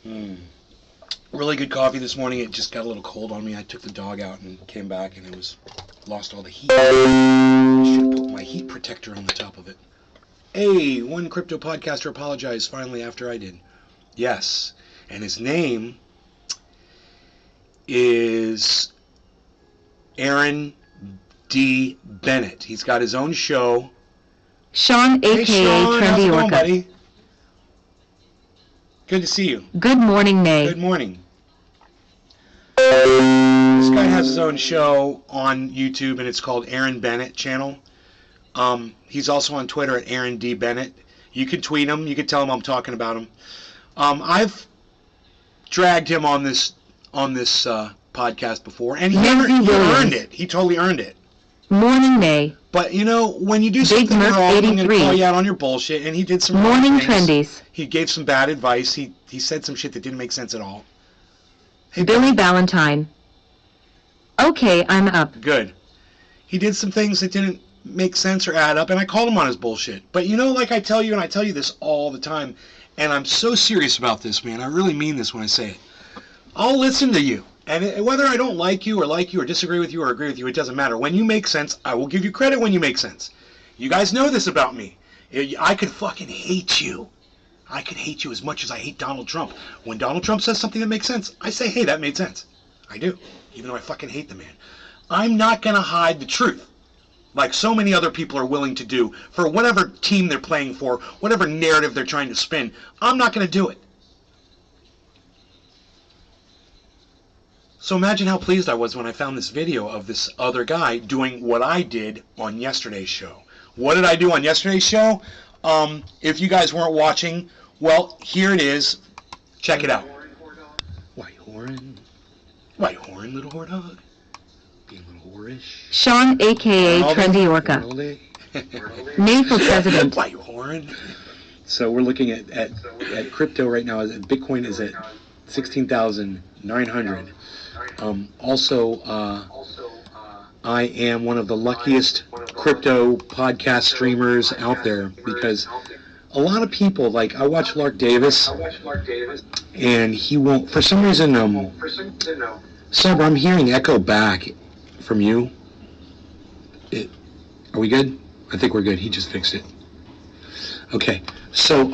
Mm. Really good coffee this morning. It just got a little cold on me. I took the dog out and came back, and it was lost all the heat. I should have put my heat protector on the top of it. Hey, one crypto podcaster apologized finally after I did. Yes, and his name is Aaron D Bennett. He's got his own show. Sean, Hey, aka Sean, how's Trendy it going, Orca. buddy? Good to see you. Good morning, Nay. Good morning. This guy has his own show on YouTube, and it's called Aaron Bennett Channel. He's also on Twitter at Aaron D Bennett. You can tweet him. You can tell him I'm talking about him. I've dragged him on this podcast before, and he earned it. He totally earned it. Morning, Nay. But you know, when you do something Merc wrong, I'm going to 83. call you out on your bullshit. And he did some Morning, wrong things. Trendies. He gave some bad advice. He said some shit that didn't make sense at all. Hey, Billy Valentine. Okay, I'm up. Good. He did some things that didn't make sense or add up, and I called him on his bullshit. But you know, like I tell you, and I tell you this all the time, and I'm so serious about this, man. I really mean this when I say it. I'll listen to you. And whether I don't like you or disagree with you or agree with you, it doesn't matter. When you make sense, I will give you credit when you make sense. You guys know this about me. I could fucking hate you. I could hate you as much as I hate Donald Trump. When Donald Trump says something that makes sense, I say, hey, that made sense. I do. Even though I fucking hate the man. I'm not going to hide the truth like so many other people are willing to do for whatever team they're playing for, whatever narrative they're trying to spin. I'm not going to do it. So imagine how pleased I was when I found this video of this other guy doing what I did on yesterday's show. What did I do on yesterday's show? If you guys weren't watching, well, here it is. Check it out. White horn. White horn, little whore dog. Be a little whorish. Sean, aka Trendy Orca. Nay for president. White horn. So we're looking at crypto right now. Bitcoin is at 16,900. Also, I am one of the luckiest crypto podcast streamers out there because a lot of people, like I watch Lark Davis, and he won't, for some reason, Sub, I'm hearing echo back from you. Are we good? I think we're good. He just fixed it. Okay, so,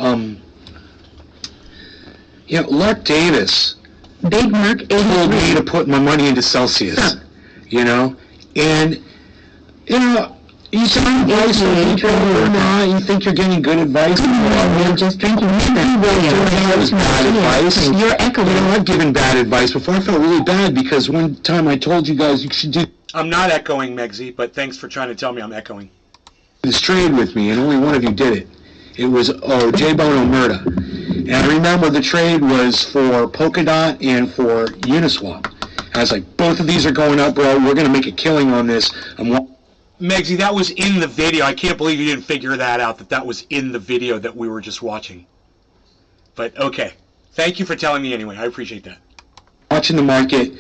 you know, Lark Davis Big Merc 83. told me to put my money into Celsius, you know, and, you know, you say advice from people or not, you think you're getting good advice. You're just drinking Bad advice. You're echoing. You know, I've given bad advice before. I felt really bad because one time I told you guys you should do... I'm not echoing, Megsy, but thanks for trying to tell me I'm echoing. This trade with me, and only one of you did it. It was J-Bone Omerta. And I remember the trade was for Polkadot and for Uniswap. And I was like, both of these are going up, bro. We're going to make a killing on this. Megsy, that was in the video. I can't believe you didn't figure that out, that was in the video that we were just watching. But, okay. Thank you for telling me anyway. I appreciate that. Watching the market,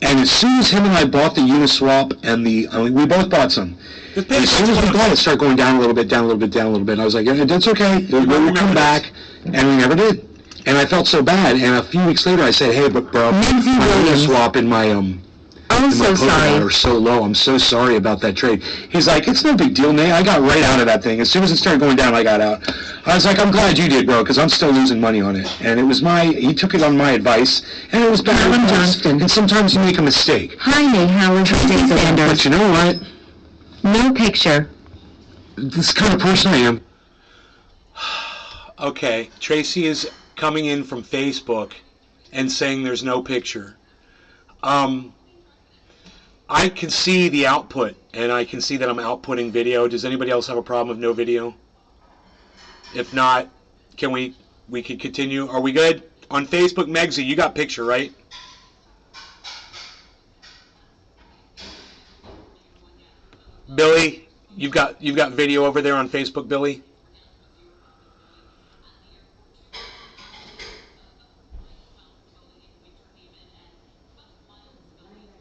and as soon as him and I bought the Uniswap and we both bought some. As soon as we bought it, started going down a little bit, down a little bit, down a little bit. And I was like, yeah, that's okay. We'll come back. And we never did. And I felt so bad. And a few weeks later, I said, hey, but bro, my Uniswap and my Polkadot are so low. I'm so sorry about that trade. He's like, it's no big deal, Nate. I got right out of that thing. As soon as it started going down, I got out. I was like, I'm glad you did, bro, because I'm still losing money on it. And it was he took it on my advice, and it was bad advice. And sometimes you make a mistake. Hi, Nay, Howard Sanders. But you know what? No picture. This kind of person I am. Okay, Tracy is coming in from Facebook and saying there's no picture. I can see the output, and I can see that I'm outputting video. Does anybody else have a problem with no video? If not, can we can continue? Are we good? On Facebook, Megsy, you got picture, right? Billy, you've got video over there on Facebook, Billy?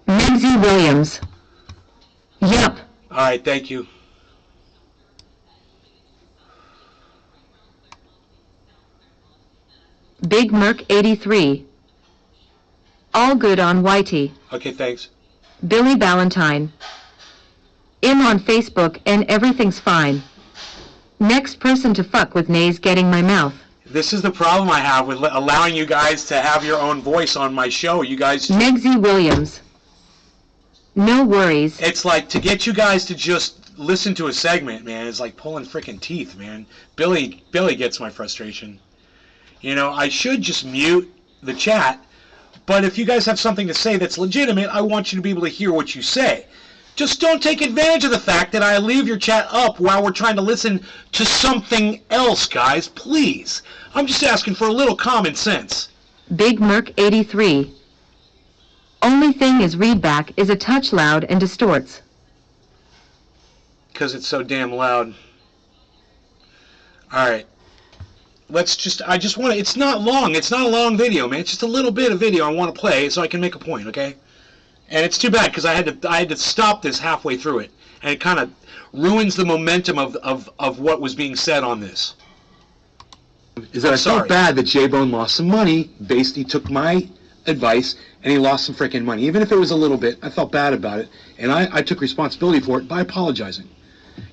Megsy Williams. Yep. All right, thank you. Big Merc 83. All good on Whitey. Okay, thanks. Billy Ballantyne. I'm on Facebook and everything's fine. Next person to fuck with Nay's getting my mouth. This is the problem I have with allowing you guys to have your own voice on my show. You guys... Megsy Williams. No worries. It's like, to get you guys to just listen to a segment, man, it's like pulling freaking teeth, man. Billy gets my frustration. You know, I should just mute the chat, but if you guys have something to say that's legitimate, I want you to be able to hear what you say. Just don't take advantage of the fact that I leave your chat up while we're trying to listen to something else, guys. Please. I'm just asking for a little common sense. Big Merc 83. Only thing is readback is a touch loud and distorts. Because it's so damn loud. Alright. I just want to, it's not long. It's not a long video, man. It's just a little bit of video I want to play so I can make a point, okay? And it's too bad because I had to stop this halfway through it, and it kind of ruins the momentum of what was being said on this. Is that I felt bad that J-Bone lost some money. He took my advice and he lost some freaking money. Even if it was a little bit, I felt bad about it, and I took responsibility for it by apologizing.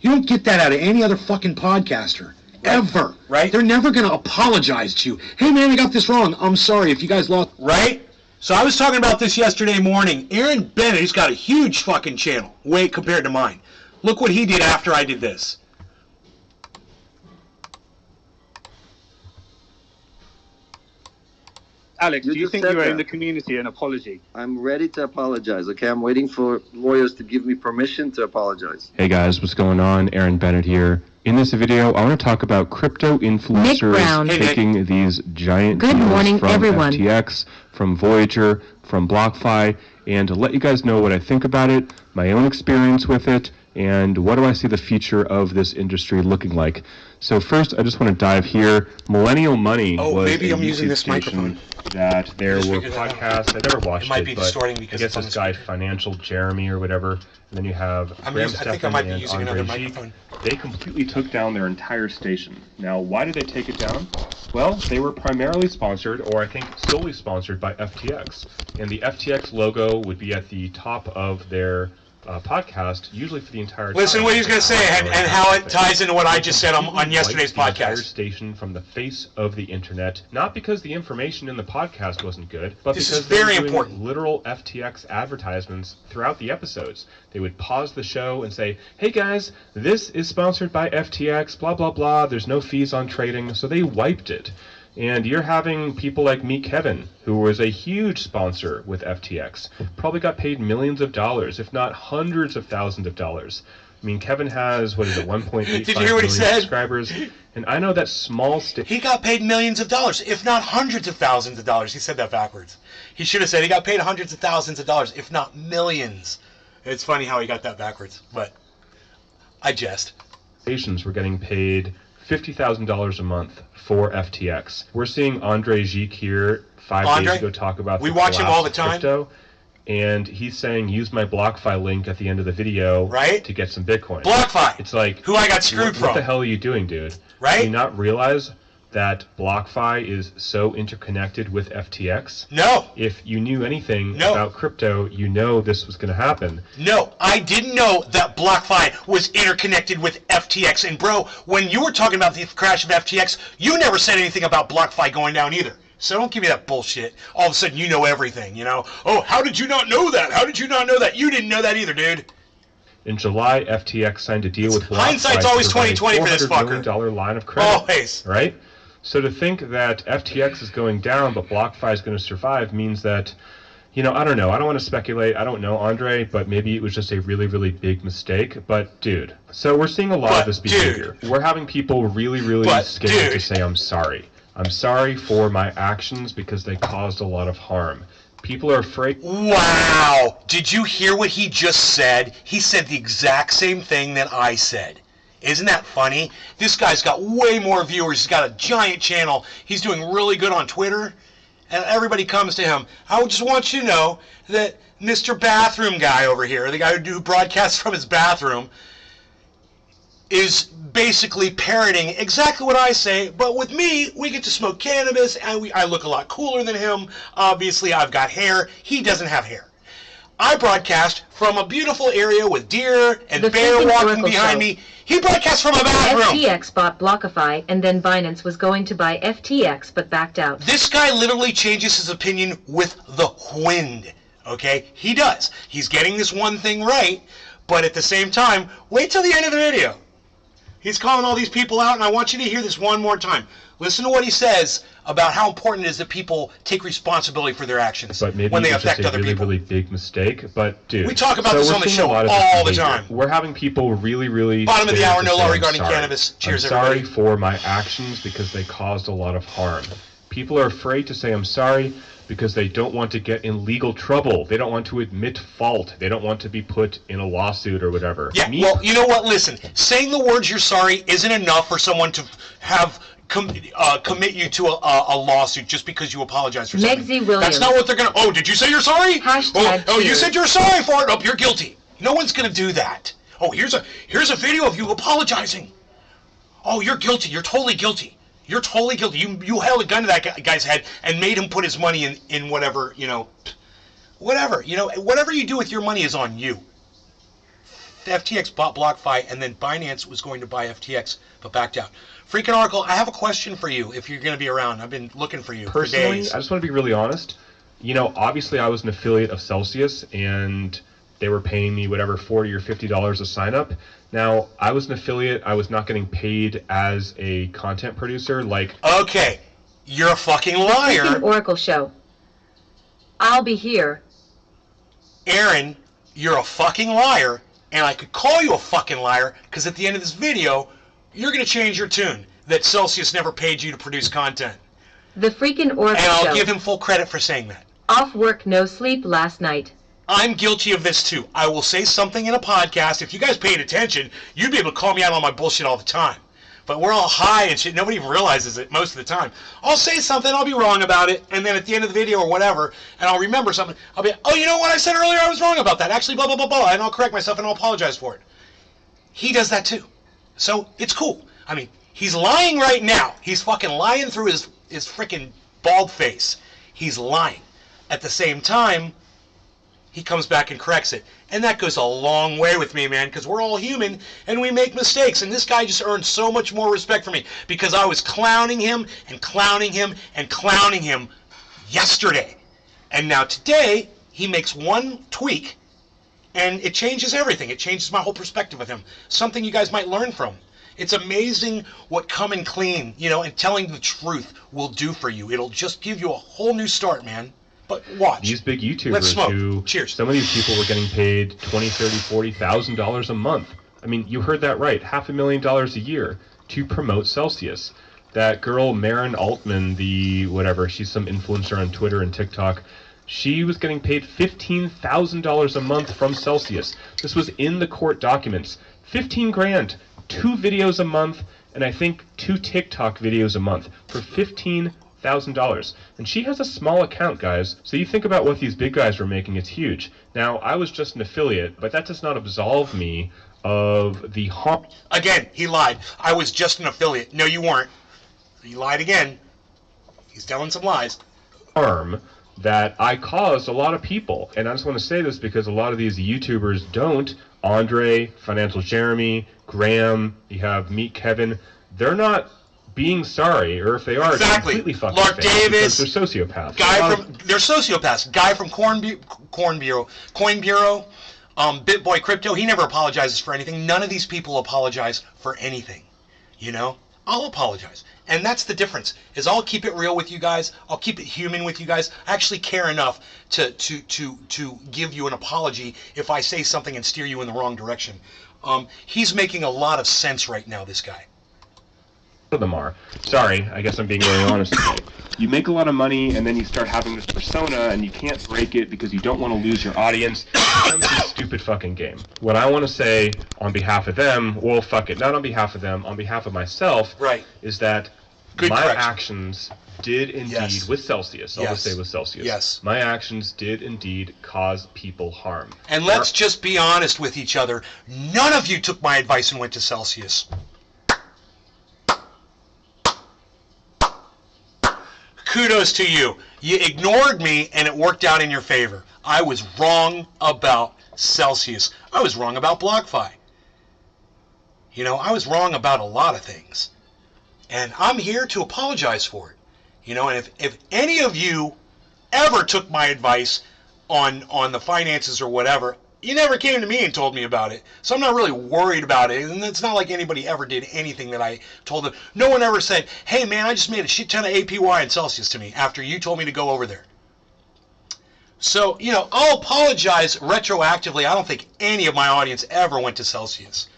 You don't get that out of any other fucking podcaster. Ever. Right? They're never going to apologize to you. Hey man, I got this wrong. I'm sorry if you guys lost. Right? So I was talking about this yesterday morning. Aaron Bennett, he's got a huge fucking channel, way compared to mine. Look what he did after I did this. Alex, do you think you owe the community an apology? I'm ready to apologize, okay? I'm waiting for lawyers to give me permission to apologize. Hey guys, what's going on? Aaron Bennett here. In this video, I want to talk about crypto influencers taking these giant deals from everyone. FTX, from Voyager, from BlockFi, and to let you guys know what I think about it, my own experience with it, and what do I see the future of this industry looking like. So first, I just want to dive here. Millennial Money was maybe I'm a using this YouTube station microphone. That there were podcasts. I never watched it. Might be but distorting I because guess this guy, Financial Jeremy or whatever, and then you have I think I might be using another Andre microphone. They completely took down their entire station. Now, why did they take it down? Well, they were primarily sponsored, or I think solely sponsored, by FTX. And the FTX logo would be at the top of their podcast, usually for the entire time. Listen what he's going to say and how it ties into what I just said on yesterday's the entire podcast. Station from the face of the internet, not because the information in the podcast wasn't good, but This because is very they were doing important. literal FTX advertisements throughout the episodes. They would pause the show and say, hey guys, this is sponsored by FTX, blah blah blah, there's no fees on trading, so they wiped it. And you're having people like Meet Kevin, who was a huge sponsor with FTX, probably got paid millions of dollars, if not hundreds of thousands of dollars. I mean, Kevin has, what is it, 1.85 Did you hear what he million said? subscribers, and I know that small He got paid millions of dollars, if not hundreds of thousands of dollars. He said that backwards. He should have said he got paid hundreds of thousands of dollars, if not millions. It's funny how he got that backwards, but I jest. stations were getting paid $50,000 a month for FTX. We're seeing Andre Gic here 5 days ago talk about we the watch him all the collapse time. of crypto, and he's saying use my BlockFi link at the end of the video to get some Bitcoin. BlockFi! It's like, who I got screwed what from. What the hell are you doing, dude? Right? Do you not realize that BlockFi is so interconnected with FTX? No. If you knew anything about crypto, you know this was going to happen. No, I didn't know that BlockFi was interconnected with FTX. And bro, when you were talking about the crash of FTX, you never said anything about BlockFi going down either. So don't give me that bullshit. All of a sudden you know everything, you know? Oh, how did you not know that? How did you not know that? You didn't know that either, dude. In July, FTX signed a deal with BlockFi. Hindsight's always 20/20 for this fucker. $400 million line of credit. Always. Right? So to think that FTX is going down, but BlockFi is going to survive means that, you know, I don't know. I don't want to speculate. I don't know, Andre, but maybe it was just a really, really big mistake. But, dude, so we're seeing a lot of this behavior. We're having people really, really scared to say, I'm sorry. I'm sorry for my actions because they caused a lot of harm. People are afraid. Wow. Did you hear what he just said? He said the exact same thing that I said. Isn't that funny? This guy's got way more viewers. He's got a giant channel. He's doing really good on Twitter. And everybody comes to him. I just want you to know that Mr. Bathroom Guy over here, the guy who broadcasts from his bathroom, is basically parroting exactly what I say, but with me, we get to smoke cannabis, and I look a lot cooler than him. Obviously, I've got hair. He doesn't have hair. I broadcast from a beautiful area with deer and bear walking behind me. He broadcasts from a bathroom. FTX bought Blockify, and then Binance was going to buy FTX, but backed out. This guy literally changes his opinion with the wind, okay? He does. He's getting this one thing right, but at the same time, wait till the end of the video. He's calling all these people out, and I want you to hear this one more time. Listen to what he says about how important it is that people take responsibility for their actions when they affect other people. Really big mistake, but dude, we talk about this on the show all the time. We're having people really bottom of the hour, no law regarding cannabis. Cheers, everybody. I'm everybody. sorry for my actions because they caused a lot of harm. People are afraid to say I'm sorry because they don't want to get in legal trouble. They don't want to admit fault. They don't want to be put in a lawsuit or whatever. Yeah, well, you know what? Listen, saying the words you're sorry isn't enough for someone to have commit you to a lawsuit just because you apologize for something. Megzy Williams. That's not what they're going to... Oh, did you say you're sorry? Hashtag you said you're sorry for it. Oh, you're guilty. No one's going to do that. Oh, here's a video of you apologizing. Oh, you're guilty. You're totally guilty. You're totally guilty. You held a gun to that guy's head and made him put his money in whatever, whatever. Whatever you do with your money is on you. FTX bought BlockFi, and then Binance was going to buy FTX, but backed out. Freaking Oracle, I have a question for you if you're going to be around. I've been looking for you Personally, for days. I just want to be really honest. Obviously I was an affiliate of Celsius, and they were paying me whatever, $40 or $50 a sign up. Now, I was an affiliate. I was not getting paid as a content producer. Okay, you're a fucking liar. The Oracle show. I'll be here. Aaron, you're a fucking liar, and I could call you a fucking liar because at the end of this video, you're going to change your tune that Celsius never paid you to produce content. The freaking Oracle show. And I'll give him full credit for saying that. Off work, no sleep last night. I'm guilty of this too. I will say something in a podcast. If you guys paid attention, you'd be able to call me out on my bullshit all the time. But we're all high and shit. Nobody even realizes it most of the time. I'll say something, I'll be wrong about it, and then at the end of the video or whatever, and I'll remember something. I'll be, oh, you know what I said earlier? I was wrong about that. Actually, blah, blah, blah, blah. And I'll correct myself and I'll apologize for it. He does that too. So it's cool. I mean, he's lying right now. He's fucking lying through his freaking bald face. He's lying. At the same time, he comes back and corrects it. And that goes a long way with me, man, because we're all human and we make mistakes. And this guy just earned so much more respect from me because I was clowning him and clowning him and clowning him yesterday. And now today, he makes one tweak and it changes everything. It changes my whole perspective of him. Something you guys might learn from. It's amazing what coming clean, and telling the truth will do for you. It'll just give you a whole new start, man. But watch. These big YouTubers Let's smoke. who, cheers. Some of these people were getting paid $20, $30, $40,000 a month. I mean, you heard that right, $500,000 a year to promote Celsius. That girl, Maren Altman, she's some influencer on Twitter and TikTok, she was getting paid $15,000 a month from Celsius. This was in the court documents. 15 grand, 2 videos a month, and I think 2 TikTok videos a month for $15,000. And she has a small account, guys, so you think about what these big guys were making. It's huge. Now, I was just an affiliate, but that does not absolve me of the harm. Again, he lied. I was just an affiliate. No, you weren't. He lied again. He's telling some lies. Harm that I caused a lot of people. And I just want to say this because a lot of these YouTubers don't. Andre, Financial Jeremy, Graham, you have Meet Kevin. They're not being sorry, or if they are, exactly. Completely fucking Lark Davis, they're sociopaths. They're sociopaths. Guy from Coin Bureau, BitBoy Crypto, he never apologizes for anything. None of these people apologize for anything. I'll apologize. And that's the difference, is I'll keep it real with you guys. I'll keep it human with you guys. I actually care enough to give you an apology if I say something and steer you in the wrong direction. He's making a lot of sense right now, this guy. Of them are. Sorry, I guess I'm being really honest today. You make a lot of money, and then you start having this persona, and you can't break it because you don't want to lose your audience. It's a stupid fucking game. What I want to say on behalf of them, well, fuck it, not on behalf of them, on behalf of myself, right, is that Good my correction. actions did indeed, with Celsius, I'll just say with Celsius, yes, my actions did indeed cause people harm. And let's just be honest with each other. None of you took my advice and went to Celsius. Kudos to you. You ignored me, and it worked out in your favor. I was wrong about Celsius. I was wrong about BlockFi. You know, I was wrong about a lot of things. And I'm here to apologize for it. You know, and if any of you ever took my advice on the finances or whatever, you never came to me and told me about it. So I'm not really worried about it. And it's not like anybody ever did anything that I told them. No one ever said, hey, man, I just made a shit ton of APY in Celsius to me after you told me to go over there. So, you know, I'll apologize retroactively. I don't think any of my audience ever went to Celsius.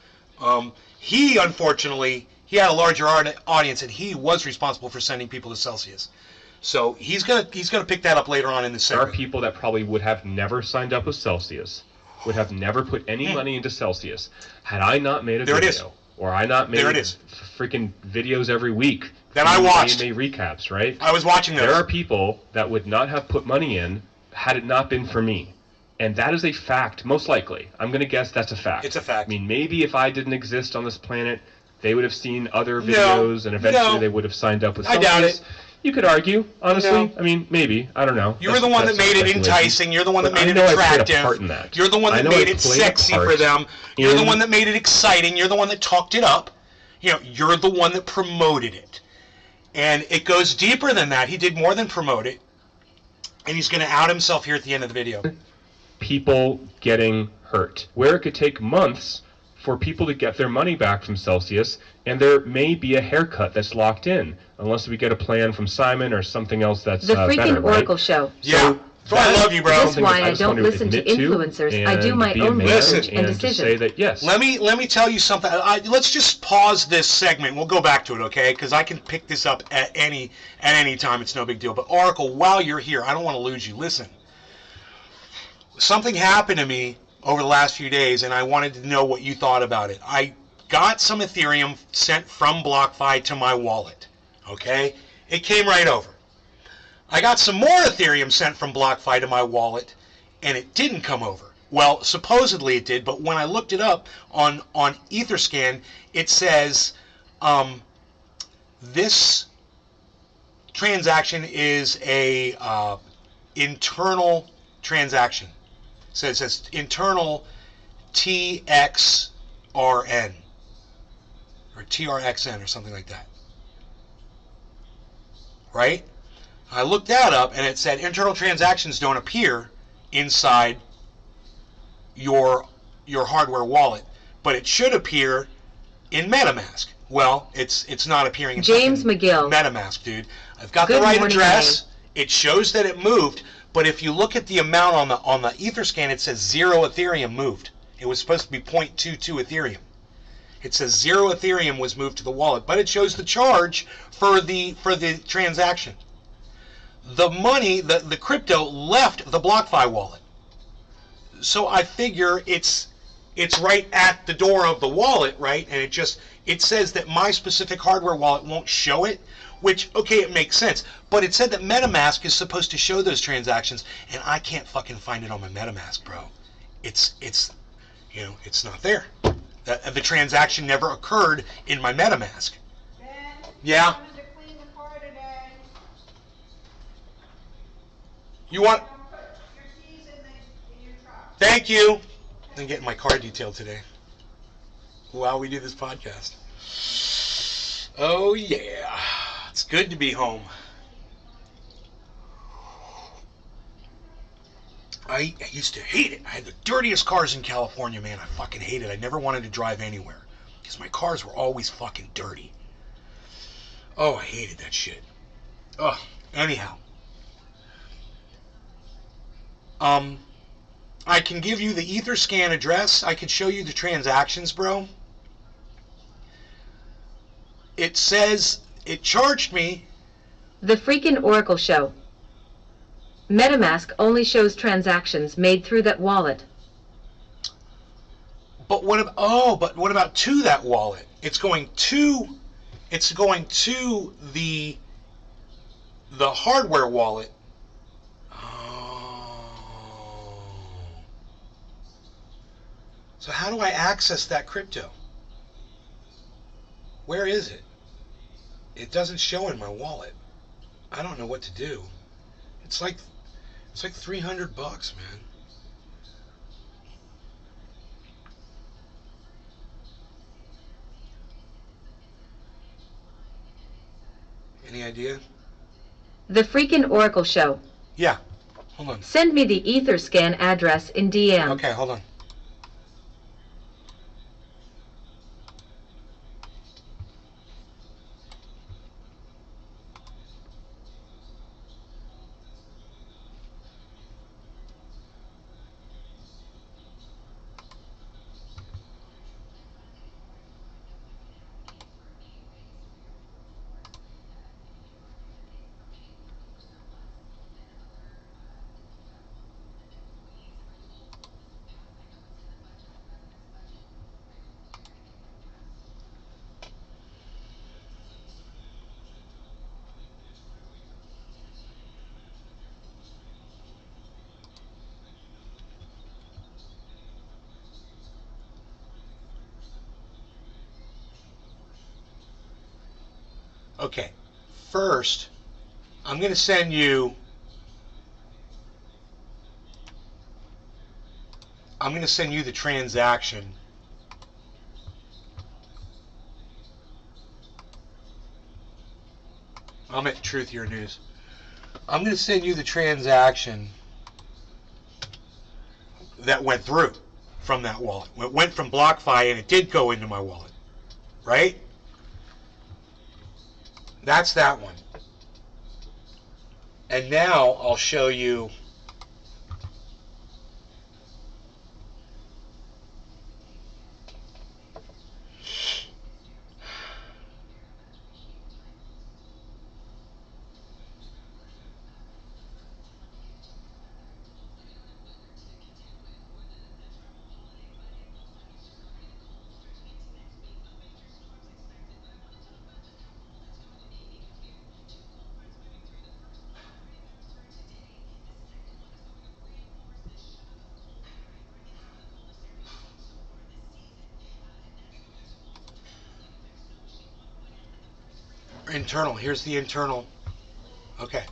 He, unfortunately, he had a larger audience, and he was responsible for sending people to Celsius. So he's gonna pick that up later on in the segment. There are people that probably would have never signed up with Celsius, would have never put any money into Celsius, had I not made a video, or I not made freaking videos every week that I watched, AMA recaps, right? I was watching those. There are people that would not have put money in had it not been for me. And that is a fact, most likely. I'm going to guess that's a fact. It's a fact. I mean, maybe if I didn't exist on this planet, they would have seen other videos, and eventually they would have signed up with Celsius. I doubt it. You could argue, honestly. I mean, maybe. I don't know. You're the one that made it enticing. You're the one that made it attractive. You're the one that made it sexy for them. You're the one that made it exciting. You're the one that talked it up. You know, you're the one that promoted it. And it goes deeper than that. He did more than promote it. And he's going to out himself here at the end of the video. People getting hurt. Where it could take months for people to get their money back from Celsius, and there may be a haircut that's locked in, unless we get a plan from Simon or something else that's the freaking better, Oracle right? show. Yeah. So I love you, bro. That's why I don't listen to influencers. I do my own research and decisions. Say that, yes. Let me tell you something. Let's just pause this segment. We'll go back to it, okay? Because I can pick this up at any time. It's no big deal. But Oracle, while you're here, I don't want to lose you. Listen. Something happened to me over the last few days, and I wanted to know what you thought about it. I got some Ethereum sent from BlockFi to my wallet, okay? It came right over. I got some more Ethereum sent from BlockFi to my wallet, and it didn't come over. Well, supposedly it did, but when I looked it up on Etherscan, it says this transaction is a internal transaction. So it says internal TXRN or TRXN or something like that. Right? I looked that up and it said internal transactions don't appear inside your hardware wallet, but it should appear in MetaMask. Well, it's not appearing in James McGill. MetaMask, dude. I've got the right address. It shows that it moved. But if you look at the amount on the Etherscan, it says 0 Ethereum moved. It was supposed to be 0.22 Ethereum. It says 0 Ethereum was moved to the wallet, but it shows the charge for the transaction. The money, the crypto left the BlockFi wallet. So I figure it's right at the door of the wallet, right? And it says that my specific hardware wallet won't show it. Which, okay, it makes sense. But it said that MetaMask is supposed to show those transactions, and I can't fucking find it on my MetaMask, bro. It's not there. The transaction never occurred in my MetaMask. Ben, yeah? I'm coming to clean the car today. You want... I'm put your keys in your truck. Thank you. I'm getting my car detailed today while we do this podcast. Oh, yeah. It's good to be home. I used to hate it. I had the dirtiest cars in California, man. I fucking hated it. I never wanted to drive anywhere because my cars were always fucking dirty. Oh, I hated that shit. Oh, anyhow. I can give you the Etherscan address. I can show you the transactions, bro. It says... It charged me. The freaking Oracle show. MetaMask only shows transactions made through that wallet. But what about to that wallet? It's going to It's going to the hardware wallet. Oh. So how do I access that crypto? Where is it? It doesn't show in my wallet. I don't know what to do. It's like $300, man. Any idea? The freaking Oracle show. Yeah. Hold on. Send me the Etherscan address in DM. Okay, hold on. Okay, first, I'm going to send you the transaction. I'm at Truth Your News. I'm going to send you the transaction that went through from that wallet. It went from BlockFi and it did go into my wallet, right? That's that one. And now I'll show you internal. Here's the internal. Okay.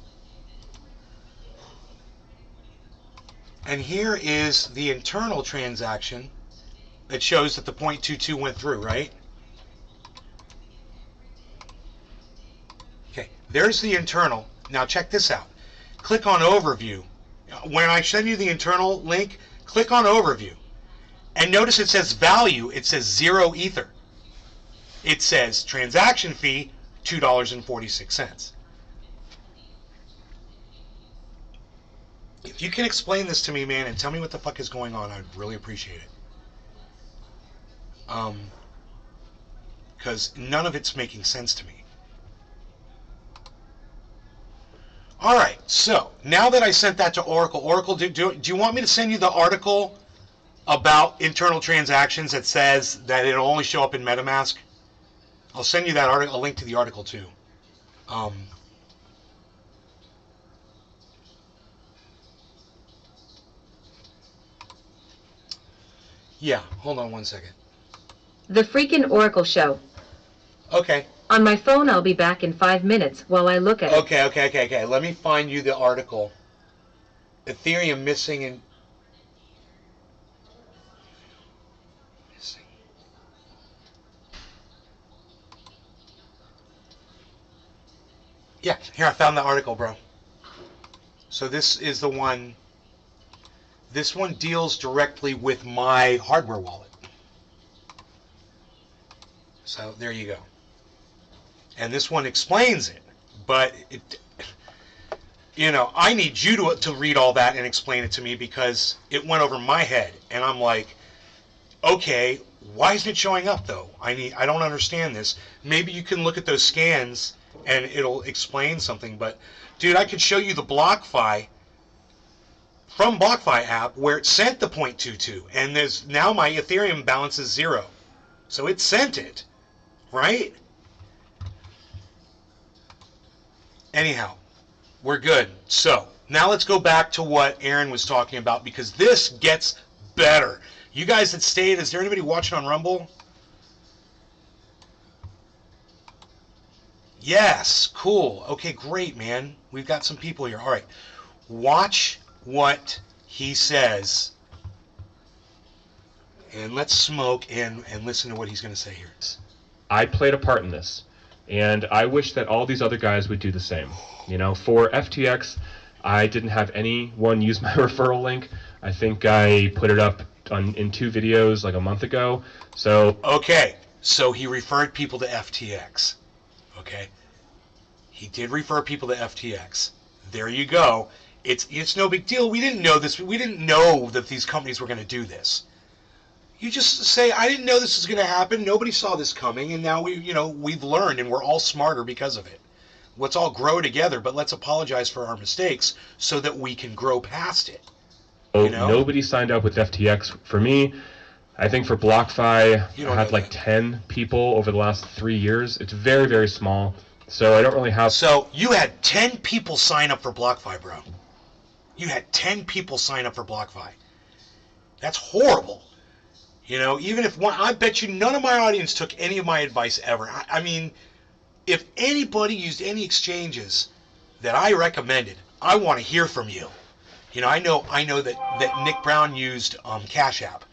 And here is the internal transaction that shows that the 0.22 went through, right? Okay, there's the internal. Now check this out. Click on Overview. When I send you the internal link, click on Overview. And notice it says value. It says 0 Ether. It says transaction fee, $2.46. If you can explain this to me, man, and tell me what the fuck is going on, I'd really appreciate it. Because none of it's making sense to me. All right, so now that I sent that to Oracle, do you want me to send you the article about internal transactions that says that it'll only show up in MetaMask? I'll send you that article, a link to the article too. Yeah, hold on one second. The freaking Oracle show. Okay. On my phone, I'll be back in 5 minutes while I look at it. Okay. Let me find you the article. Ethereum missing in... Yeah, here, I found the article, bro. So this is the one... This one deals directly with my hardware wallet. So there you go. And this one explains it. But, I need you to read all that and explain it to me because it went over my head. And I'm like, okay, why isn't it showing up, though? I don't understand this. Maybe you can look at those scans and it'll explain something. But, dude, I could show you the BlockFi from BlockFi app where it sent the 0.22, and there's now my Ethereum balance is 0. So it sent it, right? Anyhow, we're good. So, now let's go back to what Aaron was talking about, because this gets better. You guys that stayed, is there anybody watching on Rumble? Yes, cool. Okay, great, man. We've got some people here. All right. Watch what he says. And let's smoke and listen to what he's going to say here. I played a part in this, and I wish that all these other guys would do the same. You know, for FTX, I didn't have anyone use my referral link. I think I put it up in 2 videos like a month ago. So okay, so he referred people to FTX. Okay, he did refer people to FTX. There you go. It's no big deal. We didn't know this. We didn't know that these companies were going to do this. You just say, I didn't know this was going to happen. Nobody saw this coming, and now we've learned, and we're all smarter because of it. Let's all grow together, but let's apologize for our mistakes so that we can grow past it. You know? Nobody signed up with FTX. For me, I think for BlockFi, I had like 10 people over the last 3 years. It's very, very small, so I don't really have... So you had 10 people sign up for BlockFi, bro. You had 10 people sign up for BlockFi. That's horrible. You know, even if one, I bet you none of my audience took any of my advice ever. I mean, if anybody used any exchanges that I recommended, I want to hear from you. You know, I know that Nick Brown used Cash App.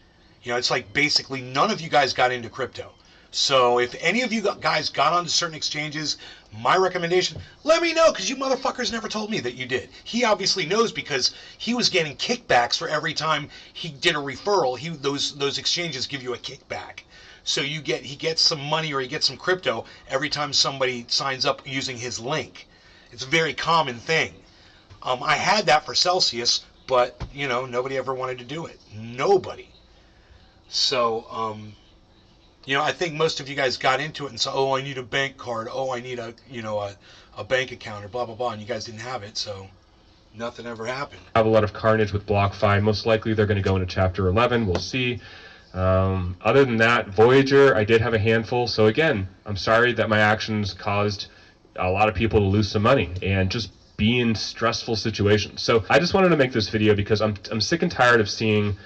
You know, it's like basically none of you guys got into crypto. So if any of you guys got onto certain exchanges, my recommendation, let me know, because you motherfuckers never told me that you did. He obviously knows because he was getting kickbacks for every time he did a referral. Those exchanges give you a kickback. So he gets some money or he gets some crypto every time somebody signs up using his link. It's a very common thing. I had that for Celsius, but nobody ever wanted to do it. Nobody. So I think most of you guys got into it and said, oh, I need a bank card. Oh, I need a bank account or blah, blah, blah. And you guys didn't have it, so nothing ever happened. I have a lot of carnage with BlockFi. Most likely they're going to go into Chapter 11. We'll see. Other than that, Voyager, I did have a handful. So again, I'm sorry that my actions caused a lot of people to lose some money and just be in stressful situations. So I just wanted to make this video because I'm sick and tired of seeing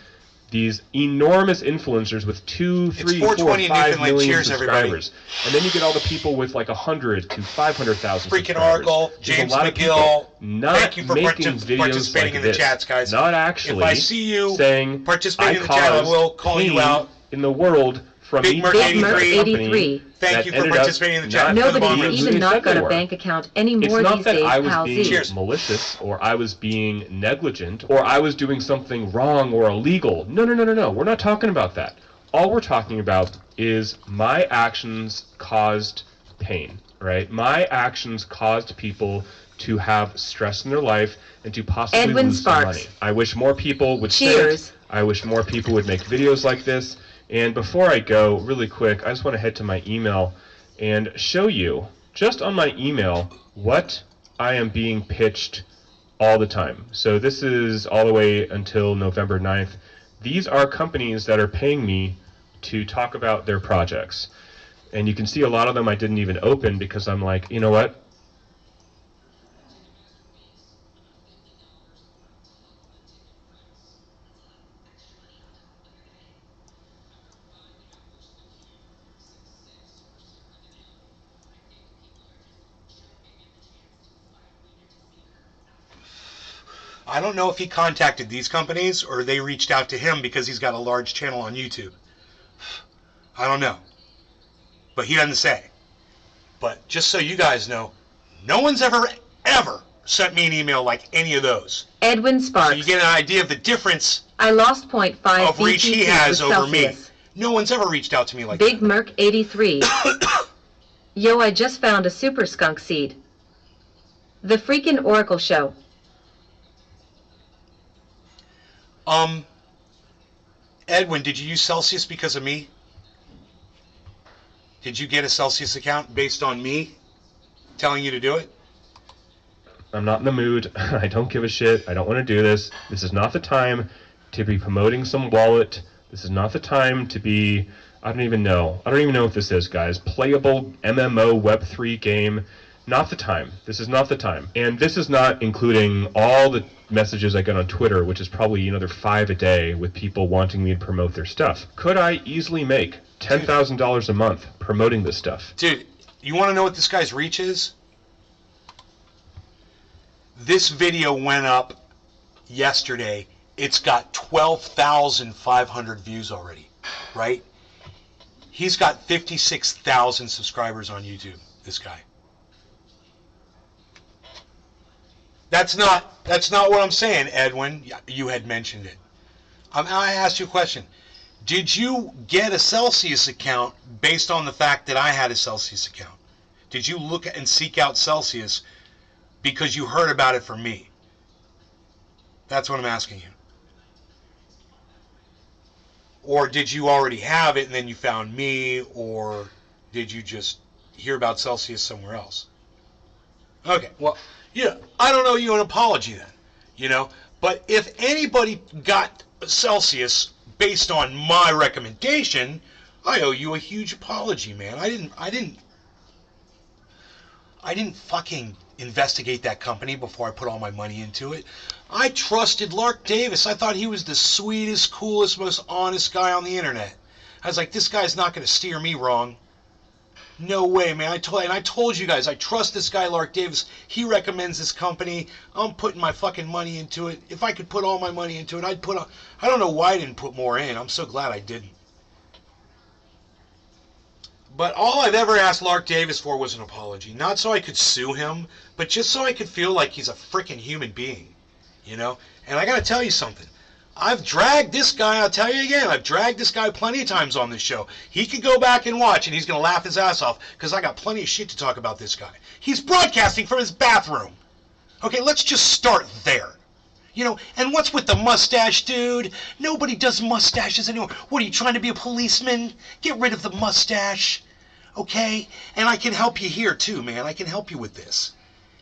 these enormous influencers with 2, 3, 4, 5 million subscribers. And then you get all the people with like 100 to 500,000 Freaking Oracle, James McGill, thank you for participating in the chats, guys. Not actually if I see you saying participating in the chat, I will call you out. In the world from Big Merc 83. Thank you for participating in the chat. Nobody's even not got a bank account anymore these days, It's not that I was pal being Z. malicious, or I was being negligent, or I was doing something wrong or illegal. No. We're not talking about that. All we're talking about is my actions caused pain, right? My actions caused people to have stress in their life and to possibly lose some money. I wish more people would say it. I wish more people would make videos like this. And before I go, really quick, I just want to head to my email and show you, just on my email, what I am being pitched all the time. So this is all the way until November 9th. These are companies that are paying me to talk about their projects. And you can see a lot of them I didn't even open because I'm like, you know what? I don't know if he contacted these companies or they reached out to him because he's got a large channel on YouTube. I don't know. But he doesn't say. But just so you guys know, no one's ever sent me an email like any of those. Edwin Sparks. So you get an idea of the difference I lost 0.5 of reach he has over me. No one's ever reached out to me like that. Big Merc 83. Yo, I just found a super skunk seed. The freaking Oracle show. Edwin, did you use Celsius because of me? Did you get a Celsius account based on me telling you to do it? I'm not in the mood. I don't give a shit. I don't want to do this. This is not the time to be promoting some wallet. This is not the time to be, I don't even know what this is, guys. Playable MMO Web3 game. Not the time. This is not the time. And this is not including all the messages I get on Twitter, which is probably another 5 a day with people wanting me to promote their stuff. Could I easily make $10,000 a month promoting this stuff? Dude, you want to know what this guy's reach is? This video went up yesterday. It's got 12,500 views already, right? He's got 56,000 subscribers on YouTube, this guy. That's not what I'm saying, Edwin. You had mentioned it. I asked you a question. Did you get a Celsius account based on the fact that I had a Celsius account? Did you look and seek out Celsius because you heard about it from me? That's what I'm asking you. Or did you already have it and then you found me, or did you just hear about Celsius somewhere else? Okay, well, yeah, I don't owe you an apology then, you know. But if anybody got Celsius based on my recommendation, I owe you a huge apology, man. I didn't fucking investigate that company before I put all my money into it. I trusted Lark Davis. I thought he was the sweetest, coolest, most honest guy on the internet. I was like, this guy's not going to steer me wrong. No way, man. I told you guys, I trust this guy, Lark Davis. He recommends this company. I'm putting my fucking money into it. If I could put all my money into it, I'd put I don't know why I didn't put more in. I'm so glad I didn't. But all I've ever asked Lark Davis for was an apology. Not so I could sue him, but just so I could feel like he's a freaking human being. You know? And I gotta tell you something. I've dragged this guy, I'll tell you again, I've dragged this guy plenty of times on this show. He can go back and watch, and he's going to laugh his ass off, because I got plenty of shit to talk about this guy. He's broadcasting from his bathroom. Okay, let's just start there. You know, and what's with the mustache, dude? Nobody does mustaches anymore. What, are you trying to be a policeman? Get rid of the mustache, okay? And I can help you here, too, man. I can help you with this.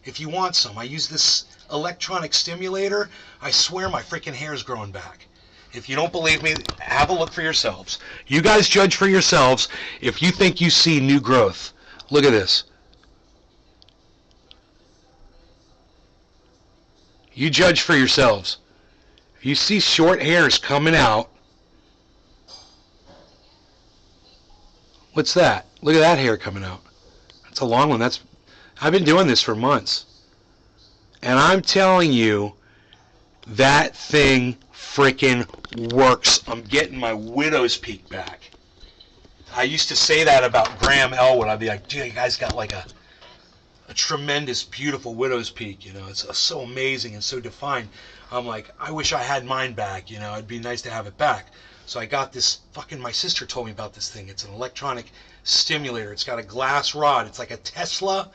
If you want some, I use this electronic stimulator. I swear my freaking hair is growing back. If you don't believe me, have a look for yourselves. You guys judge for yourselves if you think you see new growth. Look at this. You judge for yourselves. If you see short hairs coming out, what's that? Look at that hair coming out. That's a long one. I've been doing this for months. And I'm telling you, that thing frickin' works. I'm getting my widow's peak back. I used to say that about Graham Elwood. I'd be like, dude, you guys got like a tremendous, beautiful widow's peak, you know. It's so amazing and so defined. I'm like, I wish I had mine back, you know. It'd be nice to have it back. So I got this my sister told me about this thing. It's an electronic stimulator. It's got a glass rod. It's like a Tesla,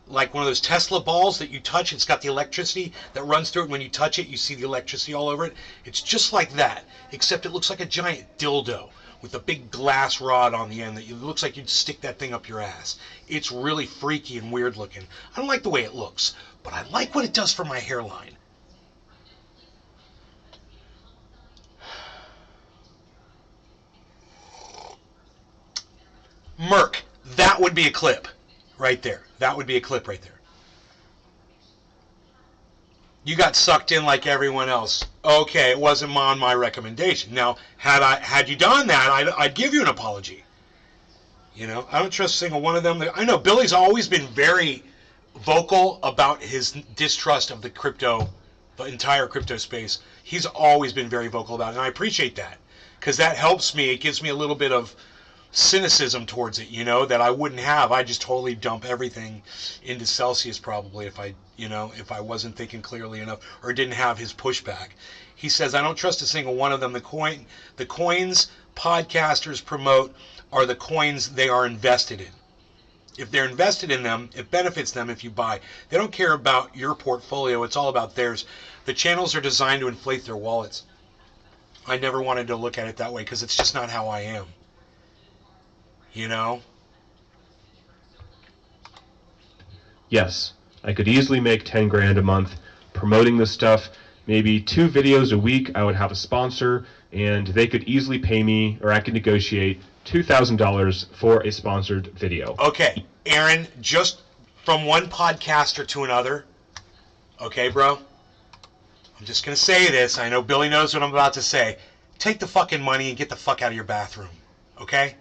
like one of those Tesla balls that you touch. It's got the electricity that runs through it. When you touch it, you see the electricity all over it. It's just like that, except it looks like a giant dildo with a big glass rod on the end that it looks like you'd stick that thing up your ass. It's really freaky and weird looking. I don't like the way it looks, but I like what it does for my hairline. Merc, that would be a clip right there. That would be a clip right there. You got sucked in like everyone else. Okay, it wasn't on my recommendation. Now, had you done that, I'd give you an apology. You know, I don't trust a single one of them. I know Billy's always been very vocal about his distrust of the entire crypto space. He's always been very vocal about it, and I appreciate that, because that helps me. It gives me a little bit of cynicism towards it, you know, that I wouldn't have. I just totally dump everything into Celsius probably if I wasn't thinking clearly enough or didn't have his pushback. He says, I don't trust a single one of them. The coins podcasters promote are the coins they are invested in. If they're invested in them, it benefits them if you buy. They don't care about your portfolio. It's all about theirs. The channels are designed to inflate their wallets. I never wanted to look at it that way because it's just not how I am. You know? Yes, I could easily make 10 grand a month promoting this stuff. Maybe 2 videos a week I would have a sponsor, and they could easily pay me, or I could negotiate $2,000 for a sponsored video. Okay, Aaron, just from one podcaster to another. Okay, bro? I'm just going to say this. I know Billy knows what I'm about to say. Take the fucking money and get the fuck out of your bathroom. Okay?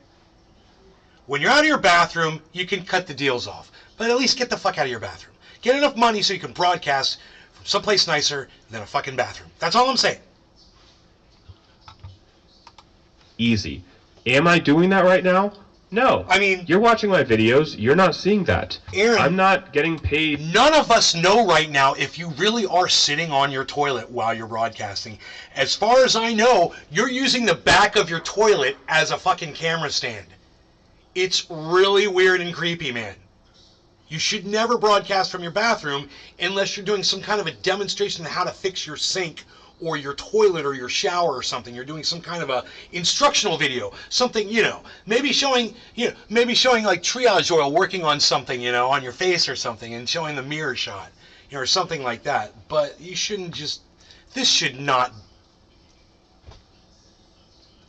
When you're out of your bathroom, you can cut the deals off. But at least get the fuck out of your bathroom. Get enough money so you can broadcast from someplace nicer than a fucking bathroom. That's all I'm saying. Easy. Am I doing that right now? No. I mean, you're watching my videos. You're not seeing that. Aaron, I'm not getting paid. None of us know right now if you really are sitting on your toilet while you're broadcasting. As far as I know, you're using the back of your toilet as a fucking camera stand. It's really weird and creepy, man. You should never broadcast from your bathroom unless you're doing some kind of a demonstration of how to fix your sink or your toilet or your shower or something. You're doing some kind of a instructional video, something, maybe showing like triage oil working on something, on your face or something, and showing the mirror shot, or something like that. But you shouldn't this should not.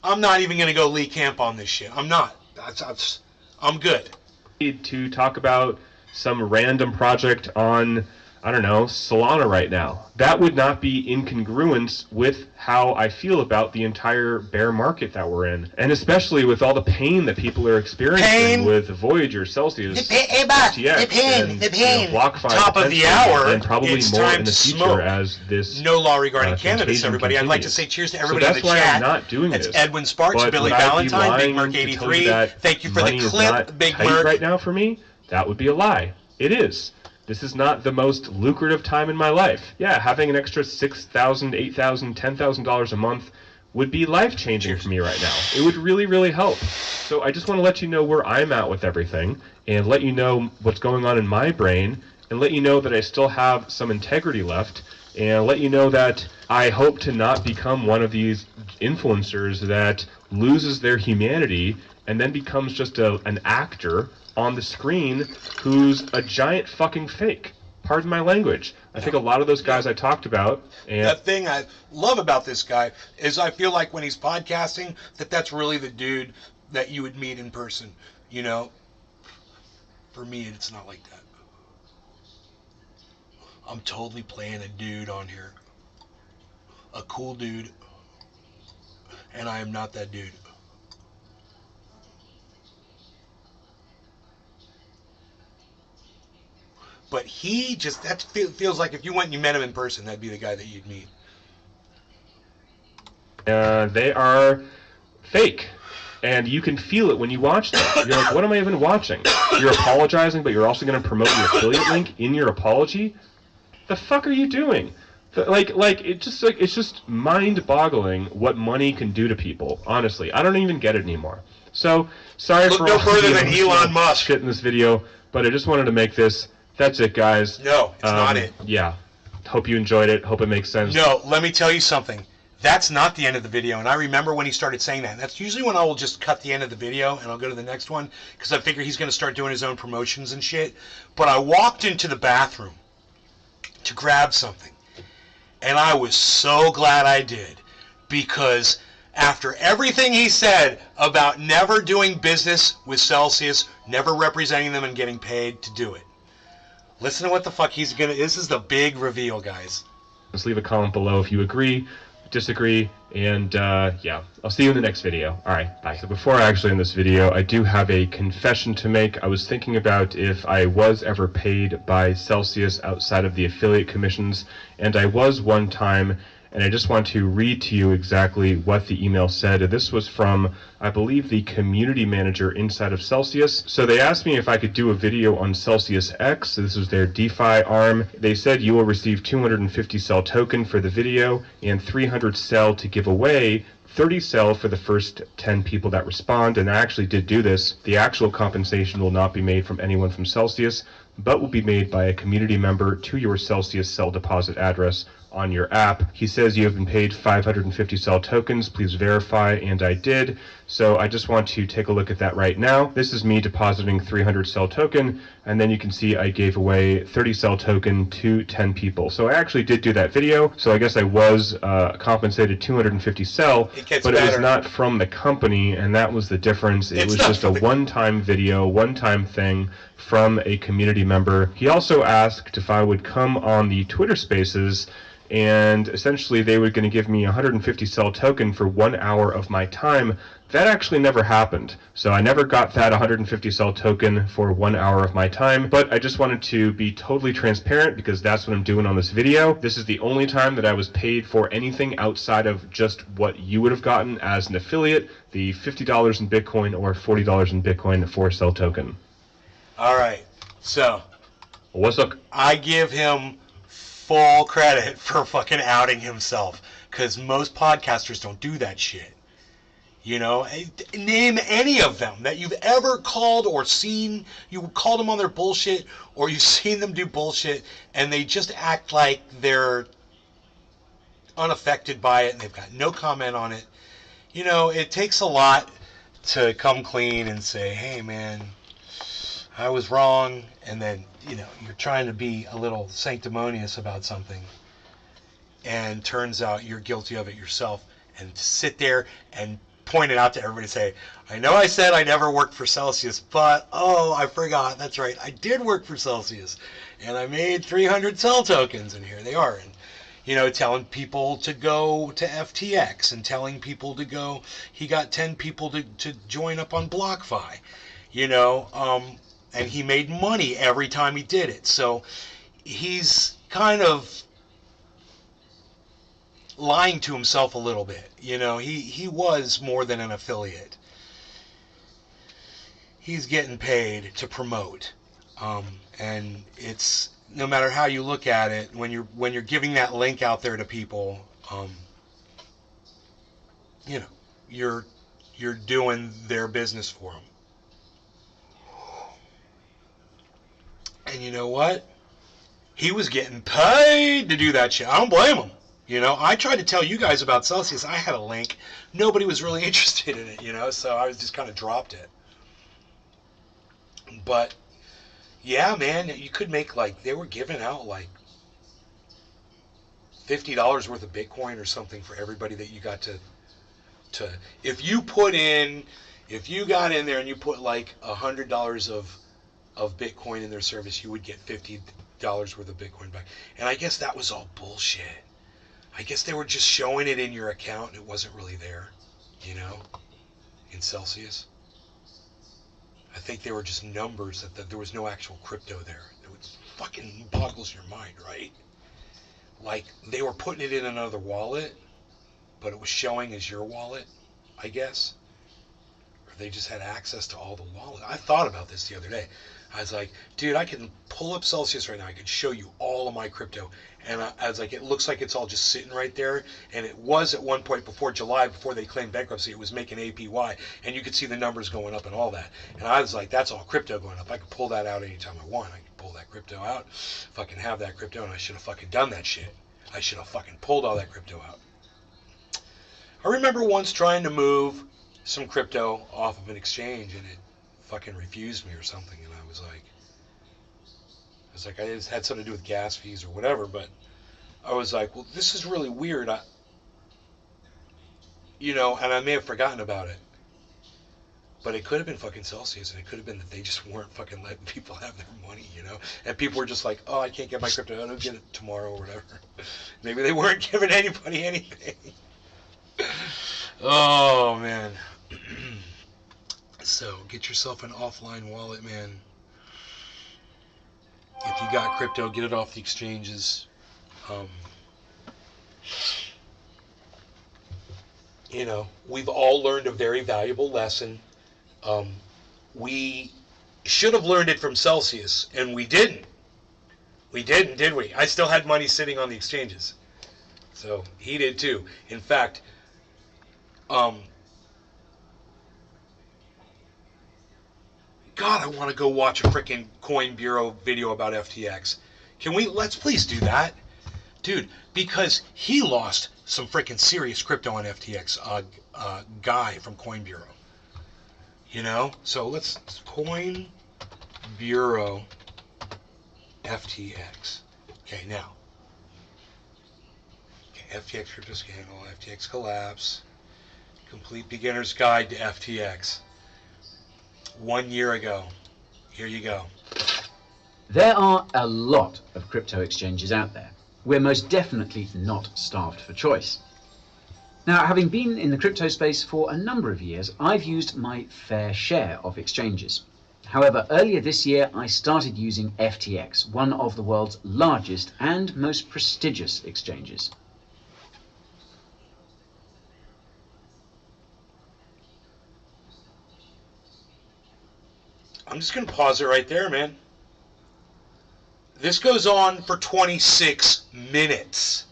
I'm not even going to go Lee Camp on this shit. I'm not. I'm good. To talk about some random project on, I don't know, Solana right now. That would not be in congruence with how I feel about the entire bear market that we're in. And especially with all the pain that people are experiencing with Voyager, Celsius, FTX, the pain. BlockFi, Top of the hour, and probably it's more time in the to future smoke. as this No law regarding cannabis, contagion everybody. continues. I'd like to say cheers to everybody So in that's the why chat. I'm not doing That's this. Edwin Sparks, But Billy would I be Valentine, Big lying Merc to tell you 83. that Thank you for money the is clip, not Big tight Merc. right now for me? That would be a lie. It is. This is not the most lucrative time in my life. Yeah, having an extra $6,000, $8,000, $10,000 a month would be life-changing for me right now. It would really, really help. So I just want to let you know where I'm at with everything, and let you know what's going on in my brain, and let you know that I still have some integrity left, and let you know that I hope to not become one of these influencers that loses their humanity and then becomes just an actor on the screen who's a giant fucking fake. Pardon my language. I think a lot of those guys I talked about, and the thing I love about this guy is I feel like when he's podcasting that's really the dude that you would meet in person, For me, it's not like that. I'm totally playing a dude on here. A cool dude. And I am not that dude. But he just, that feels like if you went and you met him in person, that'd be the guy that you'd meet. They are fake. And you can feel it when you watch them. You're like, what am I even watching? You're apologizing, but you're also going to promote your affiliate link in your apology? The fuck are you doing? It's just mind-boggling what money can do to people. Honestly, I don't even get it anymore. So sorry for no all further the than Elon Musk shit in this video, but I just wanted to make this. That's it, guys. No, it's not it. Yeah. Hope you enjoyed it. Hope it makes sense. No, let me tell you something. That's not the end of the video, and I remember when he started saying that. That's usually when I will just cut the end of the video, and I'll go to the next one, because I figure he's going to start doing his own promotions and shit. But I walked into the bathroom to grab something, and I was so glad I did, because after everything he said about never doing business with Celsius, never representing them and getting paid to do it, listen to what the fuck he's going to... This is the big reveal, guys. Just leave a comment below if you agree, disagree, and yeah, I'll see you in the next video. Alright, bye. So before I actually end this video, I do have a confession to make. I was thinking about if I was ever paid by Celsius outside of the affiliate commissions, and I was one time, and I just want to read to you exactly what the email said. This was from, I believe, the community manager inside of Celsius. So they asked me if I could do a video on Celsius X. This is their DeFi arm. They said you will receive 250 cell token for the video and 300 cell to give away. 30 cell for the first 10 people that respond, and I actually did do this. The actual compensation will not be made from anyone from Celsius, but will be made by a community member to your Celsius cell deposit address on your app. He says you have been paid 550 cell tokens, please verify, and I did. So I just want to take a look at that right now. This is me depositing 300 cell token, and then you can see I gave away 30 cell token to 10 people. So I actually did do that video, so I guess I was compensated 250 cell, but it was not from the company, and that was the difference. It was just a one-time video, one-time thing from a community member. member. He also asked if I would come on the Twitter Spaces, and essentially they were going to give me 150 cell token for 1 hour of my time. That actually never happened, so I never got that 150 cell token for 1 hour of my time, but I just wanted to be totally transparent because that's what I'm doing on this video. This is the only time that I was paid for anything outside of just what you would have gotten as an affiliate, the $50 in Bitcoin or $40 in Bitcoin for a cell token. All right, so what's up? I give him full credit for fucking outing himself, because most podcasters don't do that shit. You know, name any of them that you've ever called or seen. You called them on their bullshit, or you've seen them do bullshit, and they just act like they're unaffected by it, and they've got no comment on it. You know, it takes a lot to come clean and say, hey, man, I was wrong, and then, you know, you're trying to be a little sanctimonious about something, and turns out you're guilty of it yourself, and to sit there and point it out to everybody and say, I know I said I never worked for Celsius, but, oh, I forgot, that's right, I did work for Celsius, and I made 300 cell tokens, and here they are, and, you know, telling people to go to FTX, and telling people to go, he got 10 people to join up on BlockFi, you know, and he made money every time he did it, so he's kind of lying to himself a little bit. You know, he was more than an affiliate. He's getting paid to promote, and it's, no matter how you look at it, when you're giving that link out there to people, you know, you're doing their business for them. And you know what? He was getting paid to do that shit. I don't blame him. You know, I tried to tell you guys about Celsius. I had a link. Nobody was really interested in it, you know, so I was just kind of dropped it. But, yeah, man, you could make, like, they were giving out, like, $50 worth of Bitcoin or something for everybody that you got to if you got in there and you put, like, $100 of Bitcoin in their service, you would get $50 worth of Bitcoin back. And I guess that was all bullshit. I guess they were just showing it in your account and it wasn't really there, you know, in Celsius. I think they were just numbers, that there was no actual crypto there. It was fucking boggles your mind, right? Like, they were putting it in another wallet, but it was showing as your wallet, I guess. Or they just had access to all the wallet. I thought about this the other day. I was like, dude, I can pull up Celsius right now. I could show you all of my crypto. And I was like, it looks like it's all just sitting right there. And it was at one point before July, before they claimed bankruptcy, it was making APY. And you could see the numbers going up and all that. And I was like, that's all crypto going up. I could pull that out anytime I want. I could pull that crypto out, fucking have that crypto, and I should have fucking done that shit. I should have fucking pulled all that crypto out. I remember once trying to move some crypto off of an exchange, and it fucking refused me or something, and I was like, I just had something to do with gas fees or whatever, but I was like, well, this is really weird, you know, and I may have forgotten about it, but it could have been fucking Celsius, and it could have been that they just weren't fucking letting people have their money, you know, and people were just like, oh, I can't get my crypto, I'll get it tomorrow or whatever. Maybe they weren't giving anybody anything. Oh, man. So, get yourself an offline wallet, man. If you got crypto, get it off the exchanges. You know, we've all learned a very valuable lesson. We should have learned it from Celsius, and we didn't. We didn't, did we? I still had money sitting on the exchanges. So, he did too. In fact, God, I want to go watch a freaking Coin Bureau video about FTX. Let's please do that. Dude, because he lost some freaking serious crypto on FTX, guy from Coin Bureau. You know? So let's, Coin Bureau FTX. Okay, now. Okay, FTX crypto scandal, FTX collapse. Complete beginner's guide to FTX. 1 year ago. Here you go. There are a lot of crypto exchanges out there. We're most definitely not starved for choice. Now, having been in the crypto space for a number of years, I've used my fair share of exchanges. However, earlier this year, I started using FTX, one of the world's largest and most prestigious exchanges. I'm just going to pause it right there, man. This goes on for 26 minutes.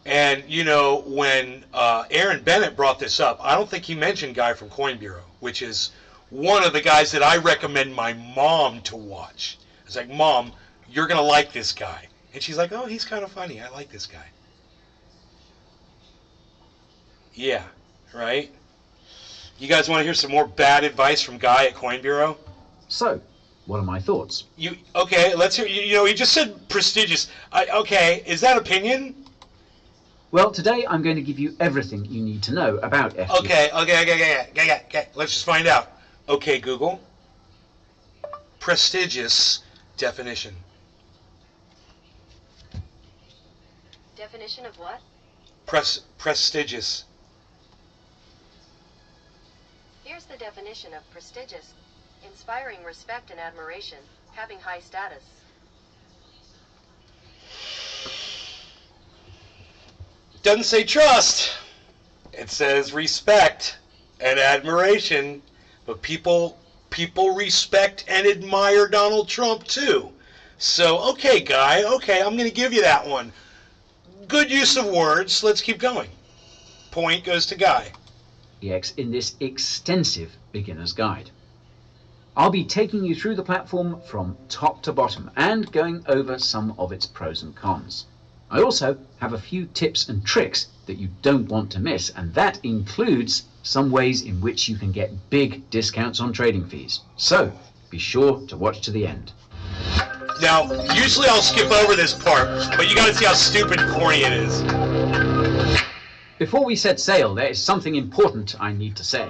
And, you know, when Aaron Bennett brought this up, I don't think he mentioned Guy from Coin Bureau, which is one of the guys that I recommend my mom to watch. I was like, Mom, you're going to like this guy. And she's like, oh, he's kind of funny. I like this guy. Yeah, right? You guys want to hear some more bad advice from Guy at Coin Bureau? So, what are my thoughts? Okay, let's hear. You know, he just said prestigious. Okay, is that opinion? Well, today I'm going to give you everything you need to know about FTX. Okay. Let's just find out. Okay, Google. Prestigious definition. Definition of what? Prestigious. Here's the definition of prestigious. Inspiring respect and admiration, having high status. Doesn't say trust. It says respect and admiration. But people respect and admire Donald Trump too. So, okay, Guy. Okay, I'm going to give you that one. Good use of words. Let's keep going. Point goes to Guy. FTX in this extensive beginner's guide. I'll be taking you through the platform from top to bottom and going over some of its pros and cons. I also have a few tips and tricks that you don't want to miss, and that includes some ways in which you can get big discounts on trading fees. So be sure to watch to the end. Now, usually I'll skip over this part, but you gotta see how stupid and corny it is. Before we set sail, there is something important I need to say.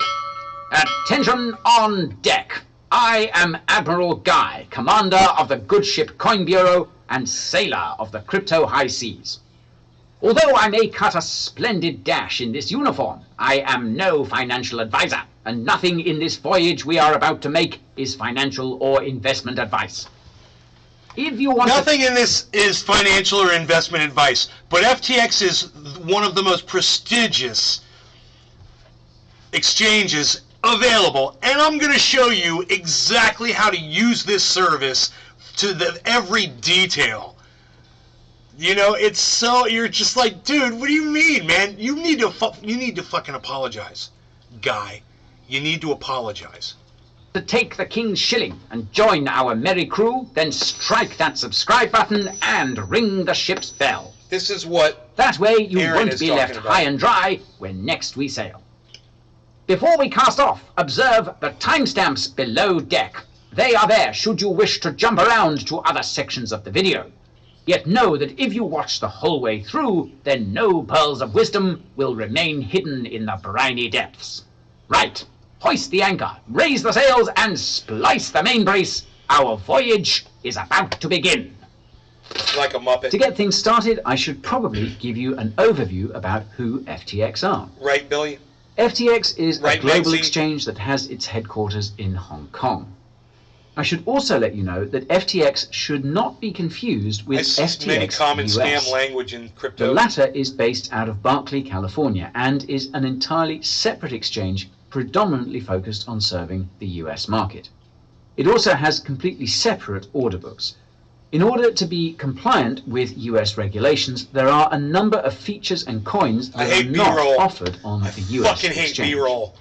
Attention on deck! I am Admiral Guy, commander of the good ship Coin Bureau and sailor of the crypto high seas. Although I may cut a splendid dash in this uniform, I am no financial advisor, and nothing in this voyage we are about to make is financial or investment advice. If you want Nothing in this is financial or investment advice, but FTX is one of the most prestigious exchanges available, and I'm going to show you exactly how to use this service to every detail. You know, it's so, you're just like, dude, what do you mean, man? You need to fucking apologize, Guy. You need to apologize. To take the king's shilling and join our merry crew, then strike that subscribe button and ring the ship's bell. This is what that way you Aaron won't be left about. high and dry when next we sail. Before we cast off, observe the timestamps below deck. They are there should you wish to jump around to other sections of the video. Yet know that if you watch the whole way through, then no pearls of wisdom will remain hidden in the briny depths. Right, hoist the anchor, raise the sails, and splice the main brace. Our voyage is about to begin. Like a Muppet. To get things started, I should probably give you an overview about who FTX are. Right, Billy? FTX is a global Maxine? exchange that has its headquarters in Hong Kong. I should also let you know that FTX should not be confused with FTX many common US. scam language in crypto. The latter is based out of Berkeley, California, and is an entirely separate exchange predominantly focused on serving the US market. It also has completely separate order books. In order to be compliant with US regulations, there are a number of features and coins that are not offered on the US fucking hate exchange. B-roll.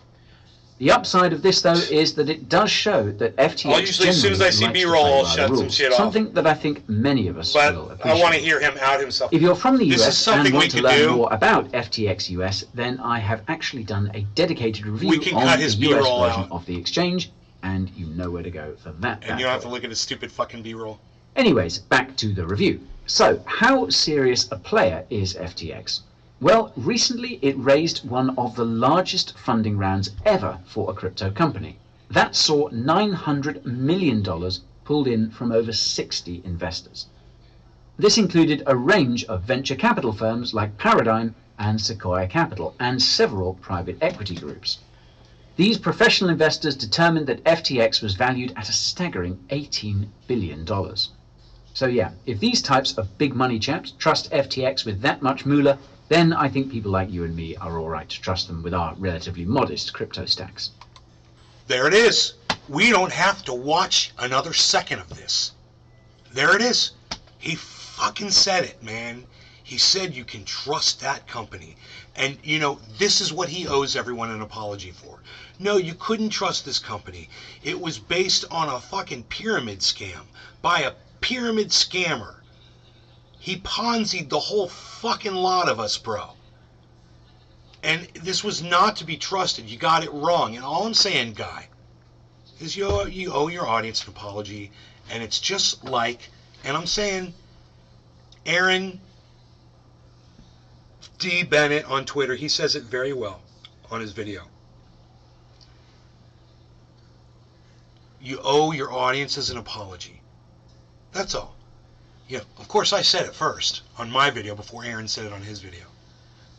The upside of this, though, is that it does show that FTX I'll usually, as soon as I see B-roll, I'll shut some shit off. Something that I think many of us But will appreciate. I want to hear him out himself. If you're from the This is US something and we want to could learn do. more about FTX US, then I have actually done a dedicated review We can on cut the his US B-roll version out. of the exchange, and you know where to go for that. And you don't have to look at his stupid fucking B-roll. Anyways, back to the review. So, how serious a player is FTX? Well, recently it raised one of the largest funding rounds ever for a crypto company. That saw $900 million pulled in from over 60 investors. This included a range of venture capital firms like Paradigm and Sequoia Capital, and several private equity groups. These professional investors determined that FTX was valued at a staggering $18 billion. So yeah, if these types of big money chaps trust FTX with that much moolah, then I think people like you and me are all right to trust them with our relatively modest crypto stacks. There it is. We don't have to watch another second of this. There it is. He fucking said it, man. He said you can trust that company. And, you know, this is what he owes everyone an apology for. No, you couldn't trust this company. It was based on a fucking pyramid scam by a pyramid scammer. He Ponzi'd the whole fucking lot of us, bro. And this was not to be trusted. You got it wrong. And all I'm saying, Guy, is you owe your audience an apology. And it's just like, and I'm saying, Aaron D Bennett on Twitter, he says it very well on his video. You owe your audiences an apology. That's all. Yeah, of course I said it first on my video before Aaron said it on his video.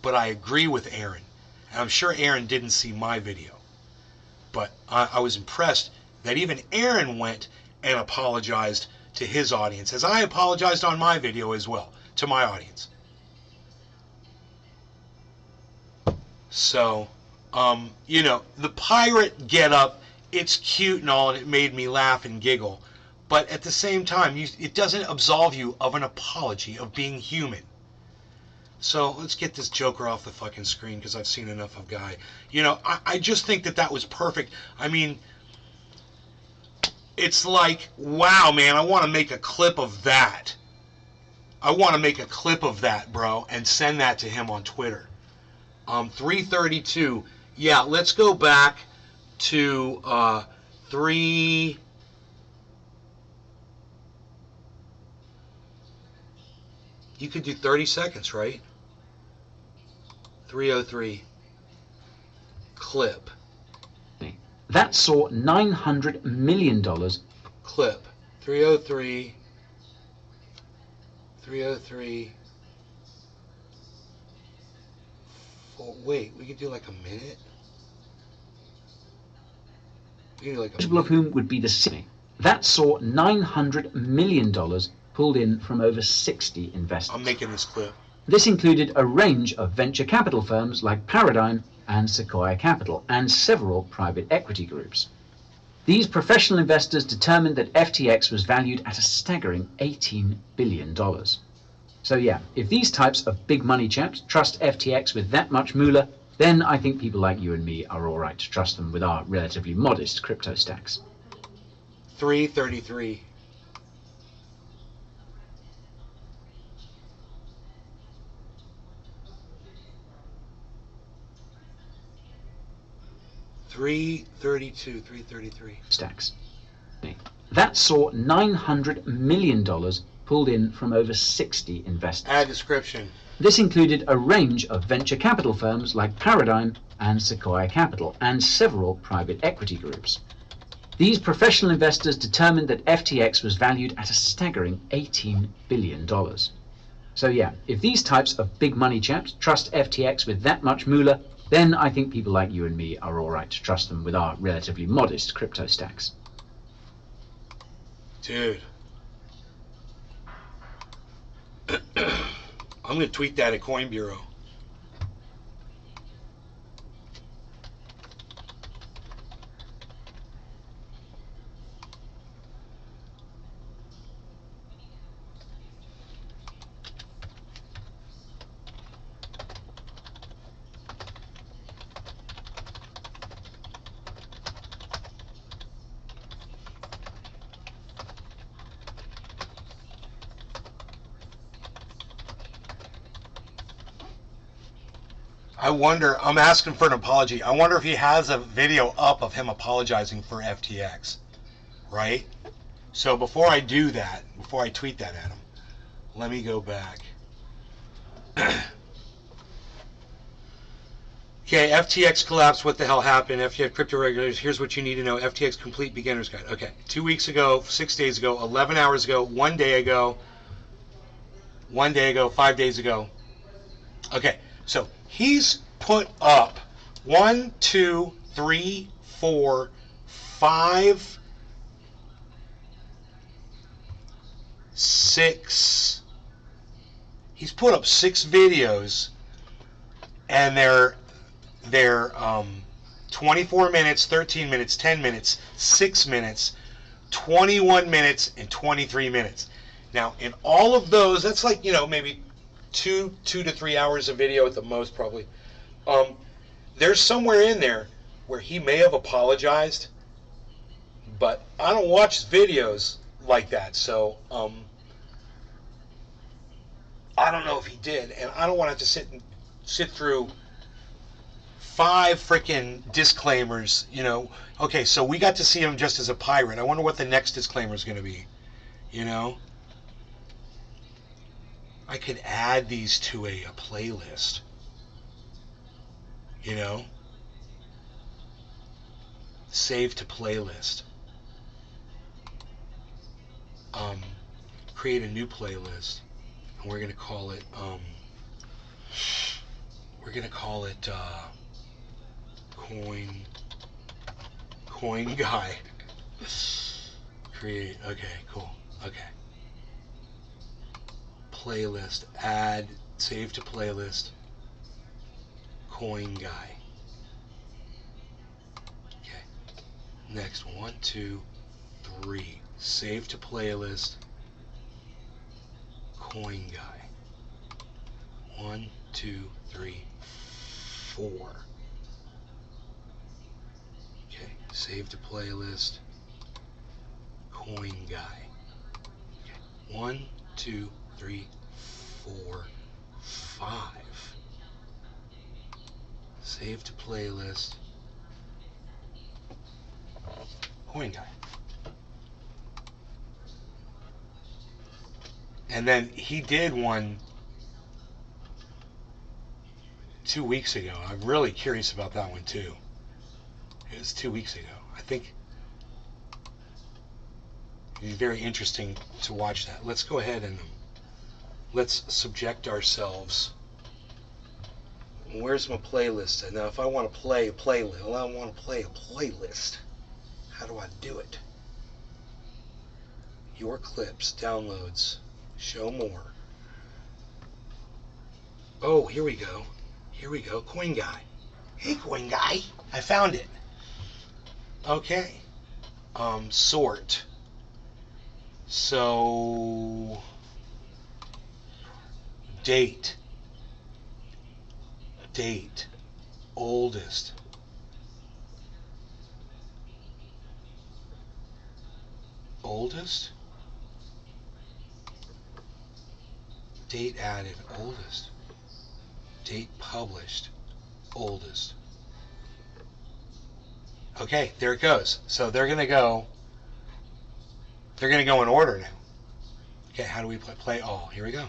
But I agree with Aaron. And I'm sure Aaron didn't see my video. But I was impressed that even Aaron went and apologized to his audience, as I apologized on my video as well, to my audience. So, you know, the pirate getup, it's cute and all, and it made me laugh and giggle. But at the same time, it doesn't absolve you of an apology, of being human. So let's get this joker off the fucking screen, because I've seen enough of Guy. You know, I just think that that was perfect. I mean, it's like, wow, man, I want to make a clip of that. I want to make a clip of that, bro, and send that to him on Twitter. 332. Yeah, let's go back to 3. You could do 30 seconds, right? 303. Clip. That saw $900 million. Clip. 303. 303. Oh, wait, we could do like a minute? We could do like a minute. Of whom would be the city. That saw $900 million pulled in from over 60 investors. I'm making this clip. This included a range of venture capital firms like Paradigm and Sequoia Capital, and several private equity groups. These professional investors determined that FTX was valued at a staggering $18 billion. So yeah, if these types of big money chaps trust FTX with that much moolah, then I think people like you and me are all right to trust them with our relatively modest crypto stacks. 333. $333. Stacks. That saw $900 million pulled in from over 60 investors. Add description. This included a range of venture capital firms like Paradigm and Sequoia Capital, and several private equity groups. These professional investors determined that FTX was valued at a staggering $18 billion. So yeah, if these types of big money chaps trust FTX with that much moolah, then I think people like you and me are all right to trust them with our relatively modest crypto stacks. Dude. I'm going to tweet that at Coin Bureau. I wonder, I'm asking for an apology. I wonder if he has a video up of him apologizing for FTX, right? So before I do that, before I tweet that at him, let me go back. Okay, FTX collapse, what the hell happened? FTX crypto regulators, here's what you need to know. FTX complete beginner's guide. Okay, 2 weeks ago, 6 days ago, 11 hours ago, 1 day ago, 5 days ago. Okay, so he's put up 1, 2, 3, 4, 5, 6. He's put up 6 videos, and they're 24 minutes, 13 minutes, 10 minutes, 6 minutes, 21 minutes, and 23 minutes. Now, in all of those, that's like, maybe 2 to 3 hours of video at the most, probably. There's somewhere in there where he may have apologized, but I don't watch videos like that, so I don't know if he did, and I don't want to have to sit through 5 freaking disclaimers, Okay, so we got to see him just as a pirate. I wonder what the next disclaimer is going to be, I could add these to a playlist, Save to playlist. Create a new playlist, and we're going to call it, Coin Guy. Create. Okay, cool. Okay. Playlist. Add. Save to playlist. Coin Guy. Okay. Next. 1, 2, 3. Save to playlist. Coin Guy. 1, 2, 3, 4. Okay, save to playlist. Coin Guy. Okay, 1, 2, 3, 4, 5. Save to playlist. Coin Guy. And then he did one 2 weeks ago. I'm really curious about that one too. It was 2 weeks ago. I think it'd be very interesting to watch that. Let's go ahead and let's subject ourselves. Where's my playlist? Now, if I want to play a playlist, well, I want to play a playlist. How do I do it? Your clips, downloads, show more. Oh, here we go. Here we go. Coin Guy. Hey, Coin Guy. I found it. Okay. Sort. So, date. Oldest. Date added, oldest. Date published, oldest. Okay, there it goes. So they're gonna go in order now. Okay, how do we play all? Here we go.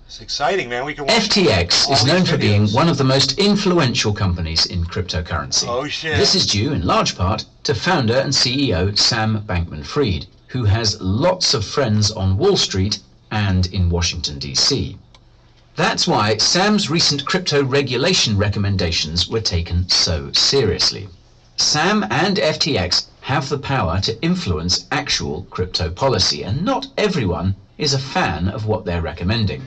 It's exciting, man. We can watch FTX is known for being one of the most influential companies in cryptocurrency. Oh shit. This is due in large part to founder and CEO Sam Bankman-Fried, who has lots of friends on Wall Street and in Washington, D.C. That's why Sam's recent crypto regulation recommendations were taken so seriously. Sam and FTX have the power to influence actual crypto policy, and not everyone is a fan of what they're recommending.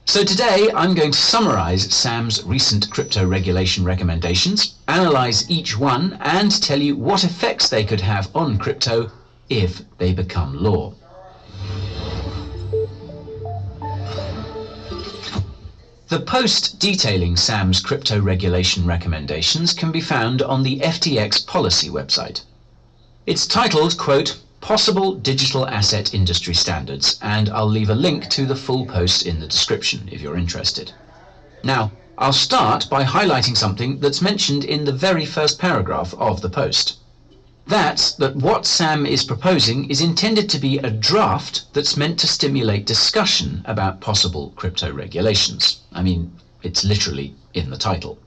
So today I'm going to summarize Sam's recent crypto regulation recommendations, analyze each one, and tell you what effects they could have on crypto if they become law. The post detailing Sam's crypto regulation recommendations can be found on the FTX policy website. It's titled, quote, Possible Digital Asset Industry Standards, and I'll leave a link to the full post in the description if you're interested. Now, I'll start by highlighting something that's mentioned in the very first paragraph of the post. That's that what Sam is proposing is intended to be a draft that's meant to stimulate discussion about possible crypto regulations. I mean, it's literally in the title.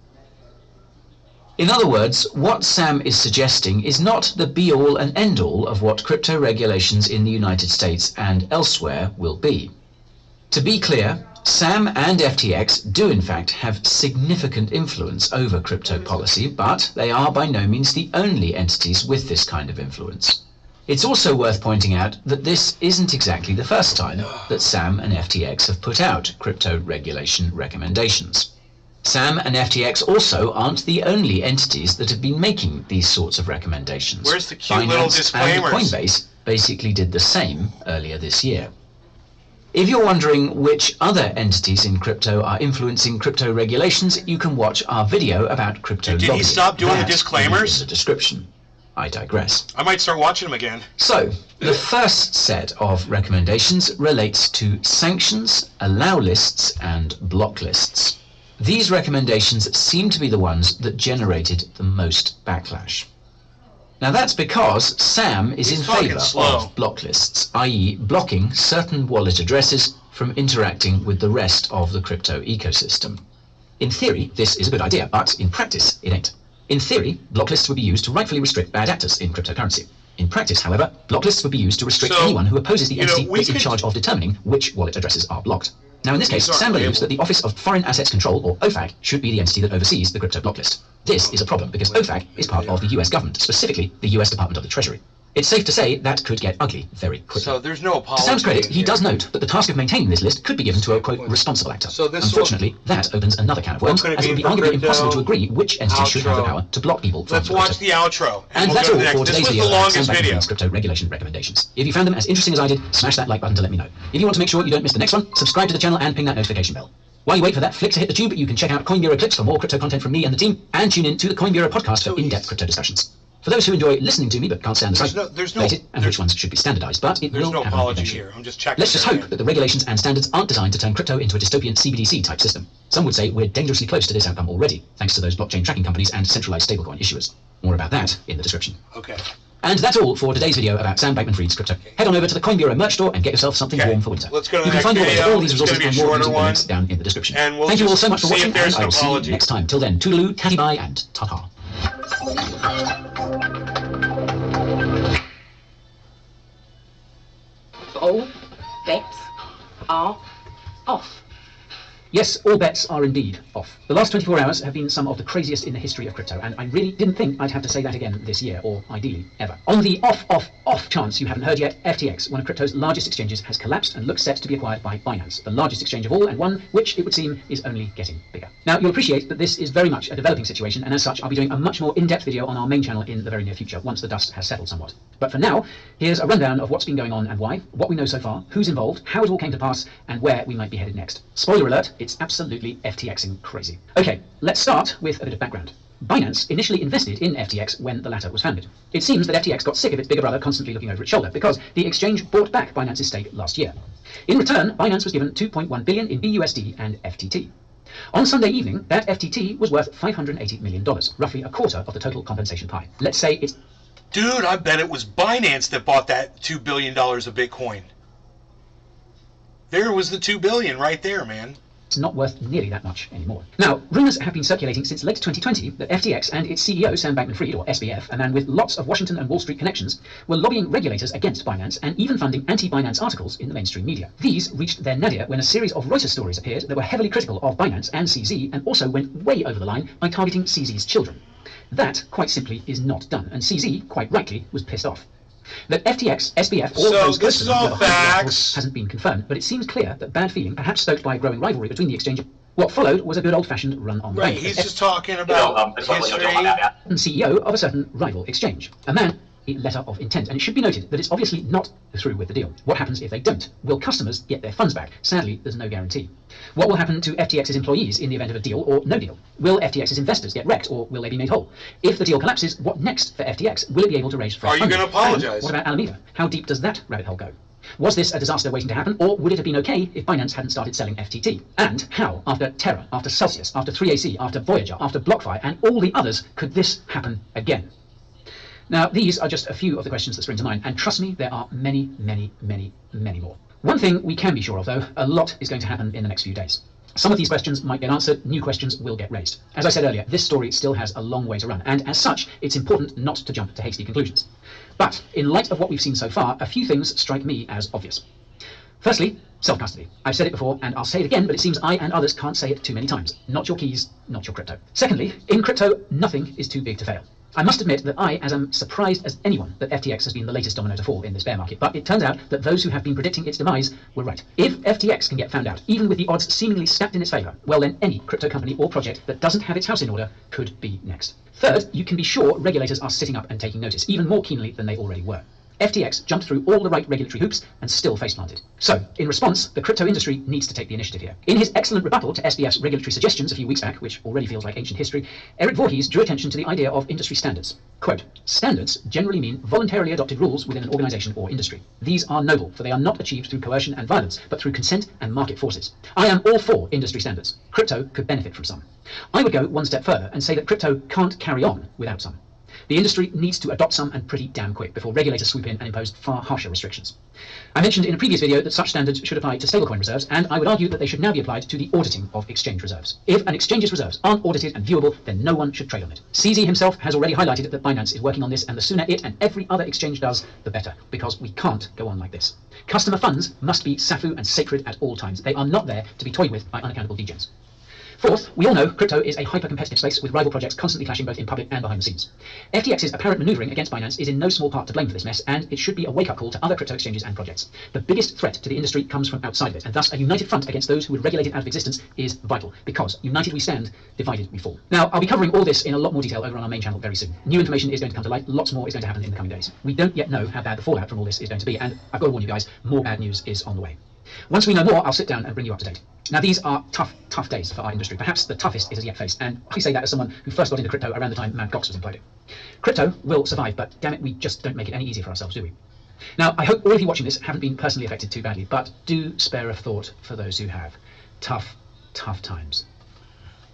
In other words, what Sam is suggesting is not the be-all and end-all of what crypto regulations in the United States and elsewhere will be. To be clear, Sam and FTX do in fact have significant influence over crypto policy, but they are by no means the only entities with this kind of influence. It's also worth pointing out that this isn't exactly the first time that Sam and FTX have put out crypto regulation recommendations. Sam and FTX also aren't the only entities that have been making these sorts of recommendations. Where's the cute little disclaimers? And Coinbase basically did the same earlier this year. If you're wondering which other entities in crypto are influencing crypto regulations, you can watch our video about crypto lobbying. Did he stop doing the That disclaimers? is in the description. I digress. I might start watching them again. So, the first set of recommendations relates to sanctions, allow lists, and block lists. These recommendations seem to be the ones that generated the most backlash. Now that's because Sam is in favour of block lists, i.e. blocking certain wallet addresses from interacting with the rest of the crypto ecosystem. In theory, this is a good idea, but in practice, it ain't. In theory, block lists would be used to rightfully restrict bad actors in cryptocurrency. In practice, however, block lists would be used to restrict anyone who opposes the entity that's in charge of determining which wallet addresses are blocked. Now in this case, Sam believes that the Office of Foreign Assets Control, or OFAC, should be the entity that oversees the crypto block list. This is a problem because OFAC is part of the US government, specifically the US Department of the Treasury. It's safe to say that could get ugly very quickly. So there's no apology. To Sam's credit, he does note that the task of maintaining this list could be given to a, quote, responsible actor. Unfortunately, that opens another can of worms, as it would be arguably impossible to agree which entity should have the power to block people from Let's watch the outro. And that's all for today's video about Sam Bankman-Fried's crypto regulation recommendations. If you found them as interesting as I did, smash that like button to let me know. If you want to make sure you don't miss the next one, subscribe to the channel and ping that notification bell. While you wait for that flick to hit the tube, you can check out Coin Bureau clips for more crypto content from me and the team, and tune in to the Coin Bureau podcast for in-depth crypto discussions. For those who enjoy listening to me but can't stand the sight, and which ones should be standardized, but it will happen eventually. Let's just hope that the regulations and standards aren't designed to turn crypto into a dystopian CBDC type system. Some would say we're dangerously close to this outcome already, thanks to those blockchain tracking companies and centralized stablecoin issuers. More about that in the description. Okay. And that's all for today's video about Sam Bankman-Fried's crypto. Head on over to the Coin Bureau merch store and get yourself something warm for winter. Let's go to the you can next find all these video. resources and more using the links down in the description. Thank you all so much for watching, and I will see you next time. Till then, toodaloo, catty bye, and ta-ta. All bets are off. Yes, all bets are indeed off. The last 24 hours have been some of the craziest in the history of crypto, and I really didn't think I'd have to say that again this year, or ideally ever. On the off chance you haven't heard yet, FTX, one of crypto's largest exchanges, has collapsed and looks set to be acquired by Binance, the largest exchange of all, and one which, it would seem, is only getting bigger. Now, you'll appreciate that this is very much a developing situation, and as such, I'll be doing a much more in-depth video on our main channel in the very near future, once the dust has settled somewhat. But for now, here's a rundown of what's been going on and why, what we know so far, who's involved, how it all came to pass, and where we might be headed next. Spoiler alert, it's absolutely FTXing crazy. Okay, let's start with a bit of background. Binance initially invested in FTX when the latter was founded. It seems that FTX got sick of its bigger brother constantly looking over its shoulder because the exchange bought back Binance's stake last year. In return, Binance was given $2.1 billion in BUSD and FTT. On Sunday evening, that FTT was worth $580 million, roughly a quarter of the total compensation pie. Let's say it's... Dude, I bet it was Binance that bought that $2 billion of Bitcoin. There was the $2 billion right there, man. It's not worth nearly that much anymore. Now, rumours have been circulating since late 2020 that FTX and its CEO, Sam Bankman-Fried, or SBF, a man with lots of Washington and Wall Street connections, were lobbying regulators against Binance and even funding anti-Binance articles in the mainstream media. These reached their nadir when a series of Reuters stories appeared that were heavily critical of Binance and CZ and also went way over the line by targeting CZ's children. That, quite simply, is not done, and CZ, quite rightly, was pissed off. That FTX, SBF, or those close to them hasn't been confirmed, but it seems clear that bad feeling, perhaps stoked by a growing rivalry between the exchange, what followed was a good old-fashioned run on the bank. Right, he's just talking about history. CEO of a certain rival exchange, a man, a letter of intent, and it should be noted that it's obviously not through with the deal. What happens if they don't? Will customers get their funds back? Sadly, there's no guarantee. What will happen to FTX's employees in the event of a deal or no deal? Will FTX's investors get wrecked, or will they be made whole? If the deal collapses, what next for FTX? Will it be able to raise fresh funding? Are you going to apologize? And what about Alameda? How deep does that rabbit hole go? Was this a disaster waiting to happen, or would it have been okay if Binance hadn't started selling FTT? And how, after Terra, after Celsius, after 3AC, after Voyager, after BlockFi, and all the others, could this happen again? Now, these are just a few of the questions that spring to mind, and trust me, there are many, many, many, many more. One thing we can be sure of, though, a lot is going to happen in the next few days. Some of these questions might get answered, new questions will get raised. As I said earlier, this story still has a long way to run, and as such, it's important not to jump to hasty conclusions. But, in light of what we've seen so far, a few things strike me as obvious. Firstly, self-custody. I've said it before, and I'll say it again, but it seems I and others can't say it too many times. Not your keys, not your crypto. Secondly, in crypto, nothing is too big to fail. I must admit that I am surprised as anyone that FTX has been the latest domino to fall in this bear market, but it turns out that those who have been predicting its demise were right. If FTX can get found out, even with the odds seemingly stacked in its favour, well then any crypto company or project that doesn't have its house in order could be next. Third, you can be sure regulators are sitting up and taking notice, even more keenly than they already were. FTX jumped through all the right regulatory hoops and still face-planted. So, in response, the crypto industry needs to take the initiative here. In his excellent rebuttal to SBF's regulatory suggestions a few weeks back, which already feels like ancient history, Eric Voorhees drew attention to the idea of industry standards. Quote, standards generally mean voluntarily adopted rules within an organization or industry. These are noble, for they are not achieved through coercion and violence, but through consent and market forces. I am all for industry standards. Crypto could benefit from some. I would go one step further and say that crypto can't carry on without some. The industry needs to adopt some, and pretty damn quick, before regulators swoop in and impose far harsher restrictions. I mentioned in a previous video that such standards should apply to stablecoin reserves, and I would argue that they should now be applied to the auditing of exchange reserves. If an exchange's reserves aren't audited and viewable, then no one should trade on it. CZ himself has already highlighted that Binance is working on this, and the sooner it and every other exchange does, the better, because we can't go on like this. Customer funds must be SAFU and sacred at all times. They are not there to be toyed with by unaccountable degens. Fourth, we all know crypto is a hyper-competitive space with rival projects constantly clashing both in public and behind the scenes. FTX's apparent maneuvering against Binance is in no small part to blame for this mess, and it should be a wake-up call to other crypto exchanges and projects. The biggest threat to the industry comes from outside of it, and thus a united front against those who would regulate it out of existence is vital, because united we stand, divided we fall. Now, I'll be covering all this in a lot more detail over on our main channel very soon. New information is going to come to light, lots more is going to happen in the coming days. We don't yet know how bad the fallout from all this is going to be, and I've got to warn you guys, more bad news is on the way. Once we know more, I'll sit down and bring you up to date. Now, these are tough days for our industry, perhaps the toughest it has yet faced, and I say that as someone who first got into crypto around the time Mt. Gox was imploding. Crypto will survive, but damn it, we just don't make it any easier for ourselves, do we? Now, I hope all of you watching this haven't been personally affected too badly, but do spare a thought for those who have. Tough times.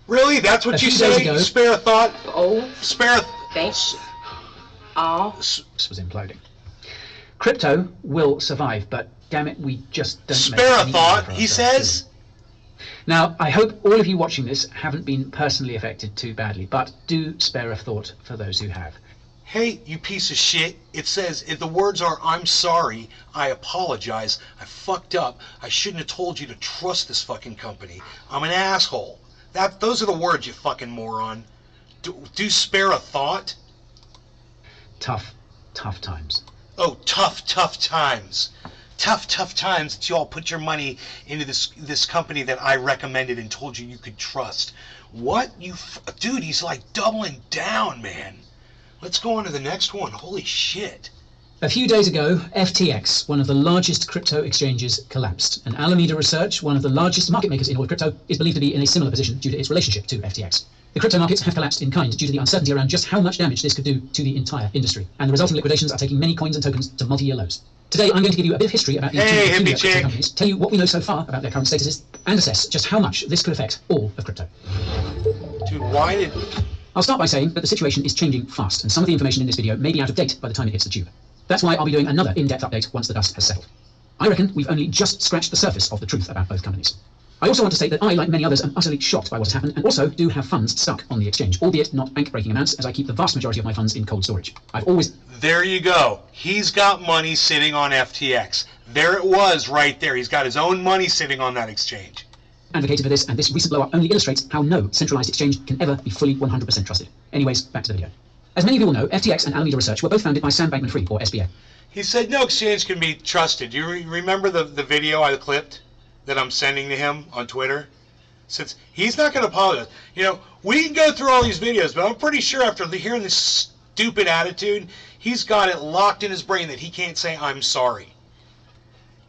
Really? That's what you say? Spare a thought? Oh, Spare a... thanks. Oh. This was imploding. Crypto will survive, but damn it, we just don't make it spare any a thought, easier for he ourselves, says. do we? Now, I hope all of you watching this haven't been personally affected too badly, but do spare a thought for those who have. Hey, you piece of shit. It says, if the words are, I'm sorry, I apologize, I fucked up, I shouldn't have told you to trust this fucking company, I'm an asshole. Those are the words, you fucking moron. Do spare a thought? Tough times. Oh, tough times. Tough times that you all put your money into this company that I recommended and told you could trust. What? Dude, he's like doubling down, man. Let's go on to the next one. Holy shit. A few days ago, FTX, one of the largest crypto exchanges, collapsed, and Alameda Research, one of the largest market makers in all of crypto, is believed to be in a similar position due to its relationship to FTX. The crypto markets have collapsed in kind due to the uncertainty around just how much damage this could do to the entire industry, and the resulting liquidations are taking many coins and tokens to multi-year lows. Today, I'm going to give you a bit of history about these two crypto companies, tell you what we know so far about their current statuses, and assess just how much this could affect all of crypto. Dude, why did... I'll start by saying that the situation is changing fast, and some of the information in this video may be out of date by the time it hits the tube. That's why I'll be doing another in-depth update once the dust has settled. I reckon we've only just scratched the surface of the truth about both companies. I also want to state that I, like many others, am utterly shocked by what has happened, and also do have funds stuck on the exchange, albeit not bank-breaking amounts, as I keep the vast majority of my funds in cold storage. I've always... There you go. He's got money sitting on FTX. There it was right there. He's got his own money sitting on that exchange. Advocated for this, and this recent blow-up only illustrates how no centralized exchange can ever be fully 100% trusted. Anyways, back to the video. As many of you will know, FTX and Alameda Research were both founded by Sam Bankman-Fried, or SBF. He said no exchange can be trusted. Do you remember the video I clipped that I'm sending to him on Twitter? Since he's not going to apologize. You know, we can go through all these videos, but I'm pretty sure after hearing this stupid attitude, he's got it locked in his brain that he can't say I'm sorry.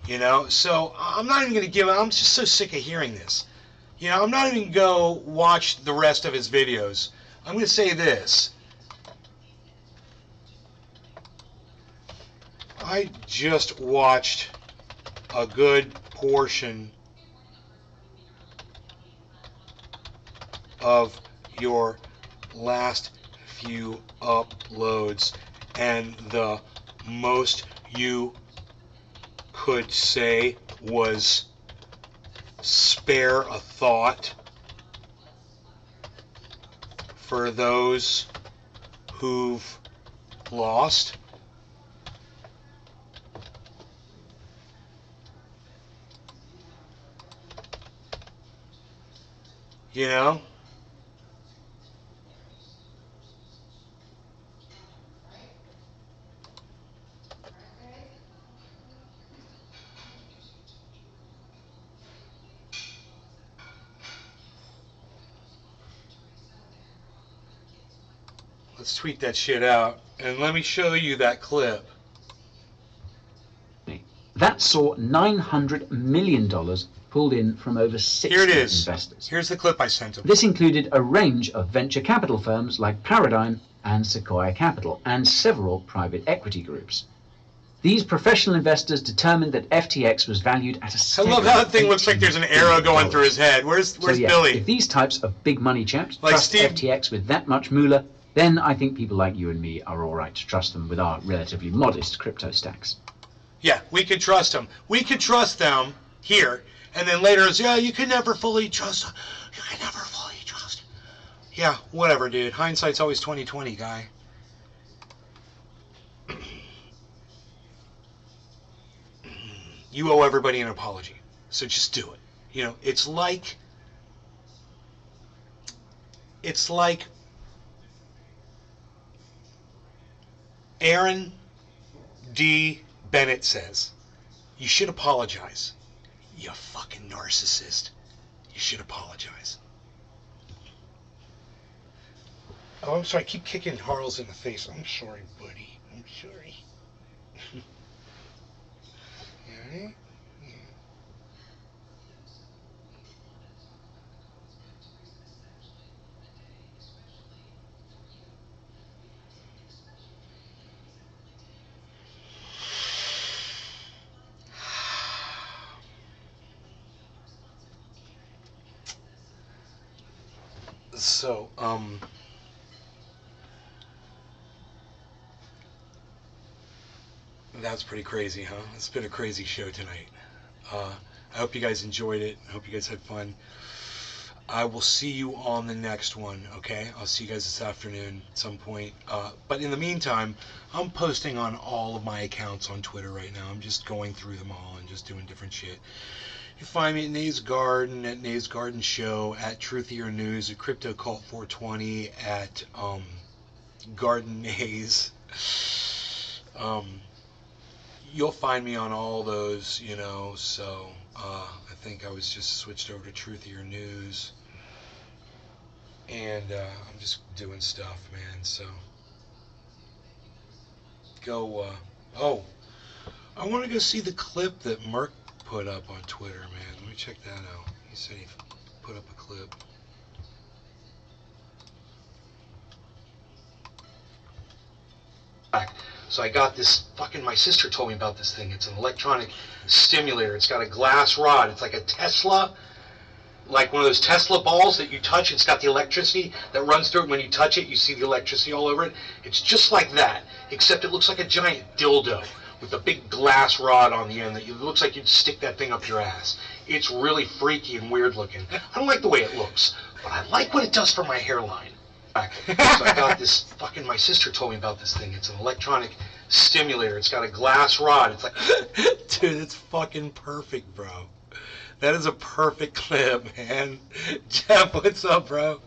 You know, so I'm not even going to give it. I'm just so sick of hearing this. You know, I'm not even going to go watch the rest of his videos. I'm going to say this. I just watched a good portion of your last few uploads, and the most you could say was spare a thought for those who've lost? You know? Let's tweet that shit out. And let me show you that clip. That saw $900 million pulled in from over 60 Here it is. investors. Here's the clip I sent him. This included a range of venture capital firms like Paradigm and Sequoia Capital, and several private equity groups. These professional investors determined that FTX was valued at a I love how that thing looks like there's an arrow going through his head. Where's Billy? If these types of big money chaps Like trust Steve- FTX with that much moolah, then I think people like you and me are all right to trust them with our relatively modest crypto stacks. Yeah, we could trust them. We could trust them here, and then later it's, yeah, you can never fully trust them. You can never fully trust them. Yeah, whatever, dude. Hindsight's always 20/20, guy. You owe everybody an apology, so just do it. You know, it's like Aaron D Bennett says, you should apologize. You fucking narcissist. You should apologize. Oh, I'm sorry. I keep kicking Harles in the face. I'm sorry, buddy. I'm sorry. All right. So, that's pretty crazy, huh? It's been a crazy show tonight. I hope you guys enjoyed it. I hope you guys had fun. I will see you on the next one, okay? I'll see you guys this afternoon at some point. But in the meantime, I'm posting on all of my accounts on Twitter right now. I'm just going through them all and just doing different shit. You find me at Nays Garden, at Nays Garden Show, at Truthier News, at Crypto Cult 420, at Garden Nays. You'll find me on all those, you know, so I think I was just switched over to Truthier News. And I'm just doing stuff, man, so go, oh, I want to go see the clip that Merck put up on Twitter, man. Let me check that out. He said he put up a clip. So I got this fucking, my sister told me about this thing. It's an electronic stimulator. It's got a glass rod. It's like a Tesla, like one of those Tesla balls that you touch. It's got the electricity that runs through it. When you touch it, you see the electricity all over it. It's just like that, except it looks like a giant dildo with a big glass rod on the end that it looks like you'd stick that thing up your ass. It's really freaky and weird looking. I don't like the way it looks, but I like what it does for my hairline. So I got this fucking, my sister told me about this thing. It's an electronic stimulator. It's got a glass rod. It's like, dude, it's fucking perfect, bro. That is a perfect clip, man. Jeff, what's up, bro?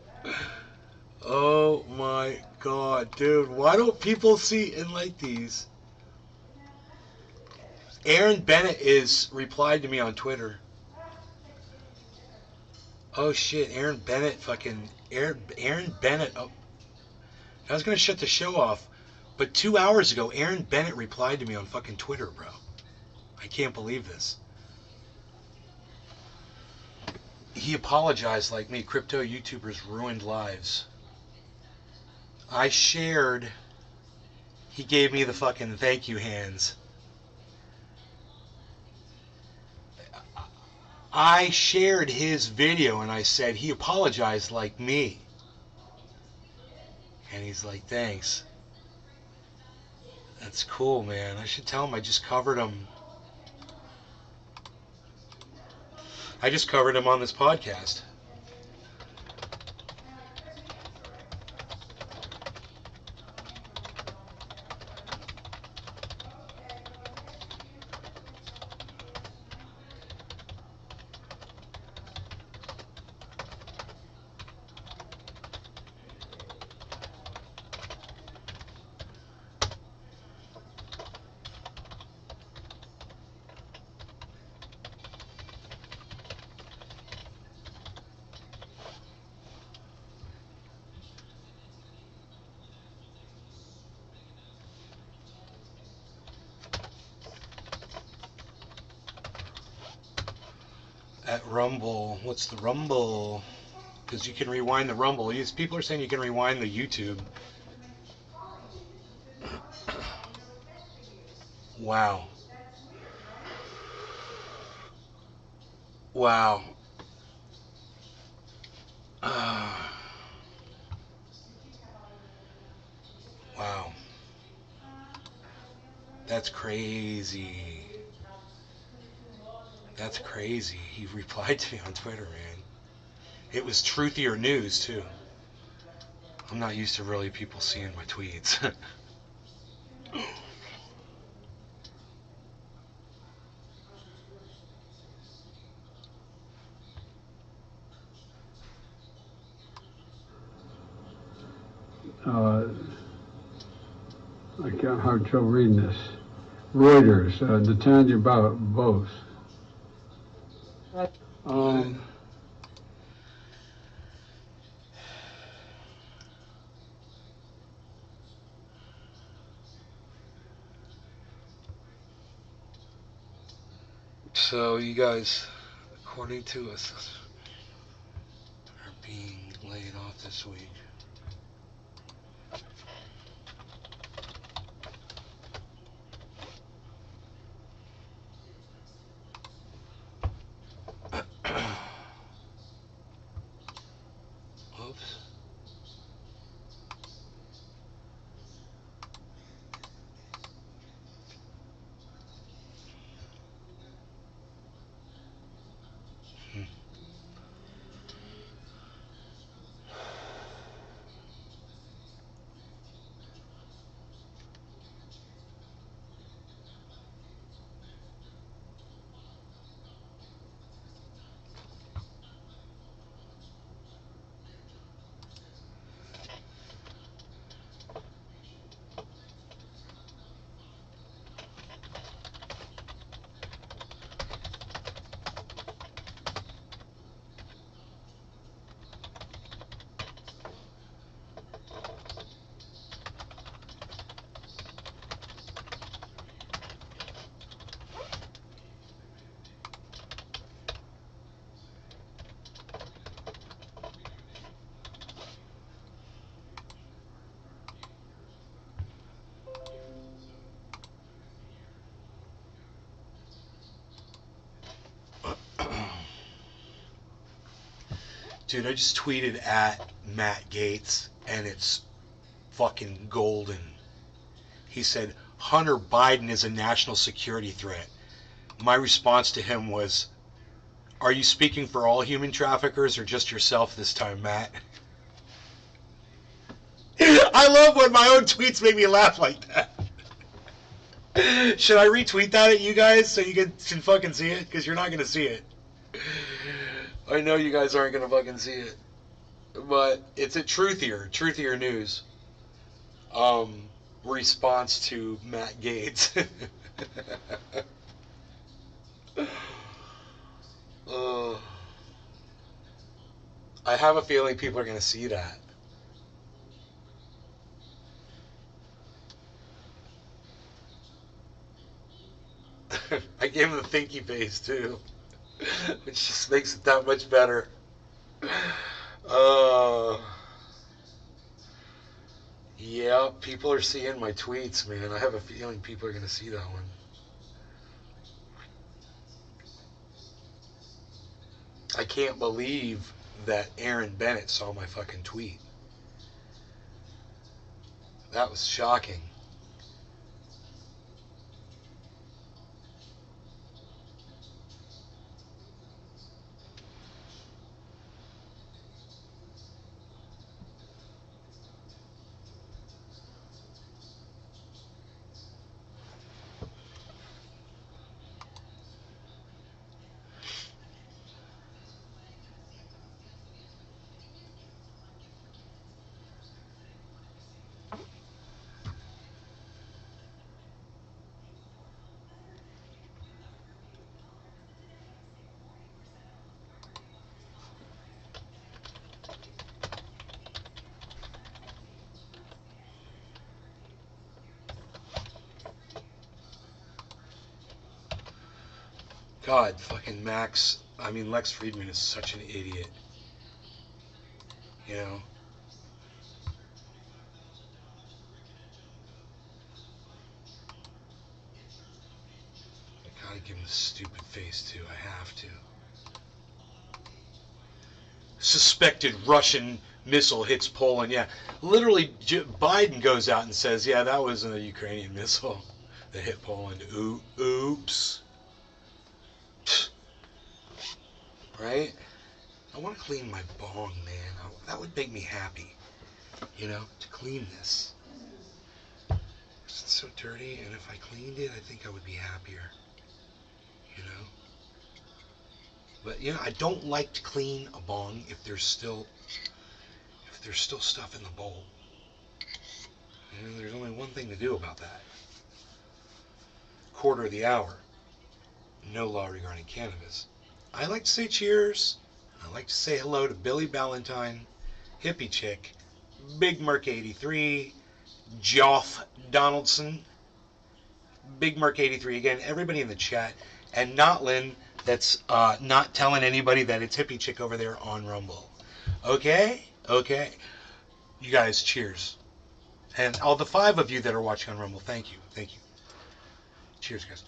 Oh my God, dude. Why don't people see and like these? Aaron Bennett is replied to me on Twitter. Oh shit, Aaron Bennett fucking... Aaron Bennett... Oh, I was going to shut the show off, but 2 hours ago, Aaron Bennett replied to me on fucking Twitter, bro. I can't believe this. He apologized like me. Crypto YouTubers ruined lives. I shared... He gave me the fucking thank you hands. I shared his video and I said he apologized like me. And he's like, thanks. That's cool, man. I should tell him I just covered him. I just covered him on this podcast. At Rumble, what's the Rumble? Because you can rewind the Rumble. People are saying you can rewind the YouTube. Wow. Wow. Wow. That's crazy. That's crazy. He replied to me on Twitter, man. It was truthier news, too. I'm not used to really people seeing my tweets. I can't have trouble reading this. Reuters, Netanya Bose. So you guys, according to us, are being laid off this week. Oops. Dude, I just tweeted at Matt Gaetz, and it's fucking golden. He said, Hunter Biden is a national security threat. My response to him was, are you speaking for all human traffickers or just yourself this time, Matt? I love when my own tweets make me laugh like that. Should I retweet that at you guys so you can fucking see it? Because you're not going to see it. I know you guys aren't going to fucking see it. But it's a truthier news. Response to Matt Gaetz. I have a feeling people are going to see that. I gave him the thinky face too, which just makes it that much better. Yeah, people are seeing my tweets, man. I have a feeling people are going to see that one. I can't believe that Aaron Bennett saw my fucking tweet. That was shocking. God, fucking Lex Friedman is such an idiot. You know? I gotta give him the stupid face, too. I have to. Suspected Russian missile hits Poland. Yeah, literally, Biden goes out and says, yeah, that was a Ukrainian missile that hit Poland. Oops. Right? I want to clean my bong, man. That would make me happy, you know, to clean this. It's so dirty, and if I cleaned it, I think I would be happier, you know? But, you know, I don't like to clean a bong if there's still stuff in the bowl. You know, there's only one thing to do about that. Quarter of the hour. No law regarding cannabis. I like to say cheers. I like to say hello to Billy Ballantyne, Hippie Chick, Big Merc 83, Joff Donaldson, Big Merc 83 again, everybody in the chat, and Notlin that's not telling anybody that it's Hippie Chick over there on Rumble. Okay? Okay. You guys, cheers. And all the 5 of you that are watching on Rumble, thank you. Thank you. Cheers, guys.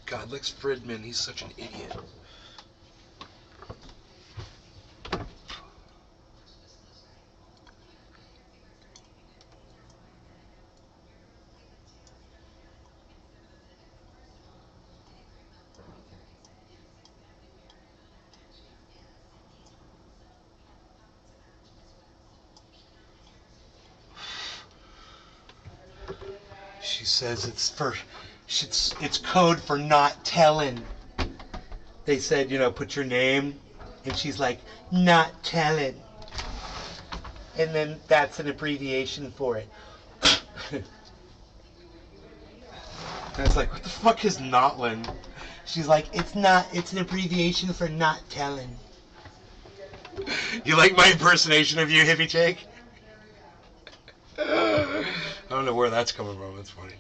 God, Lex Friedman, he's such an idiot. She says it's code for not telling. They said, you know, put your name, and she's like, not telling. And then that's an abbreviation for it. And it's like, what the fuck is Notlin? She's like, it's an abbreviation for not telling. You like my impersonation of you, Hippie Jake? I don't know where that's coming from. That's funny.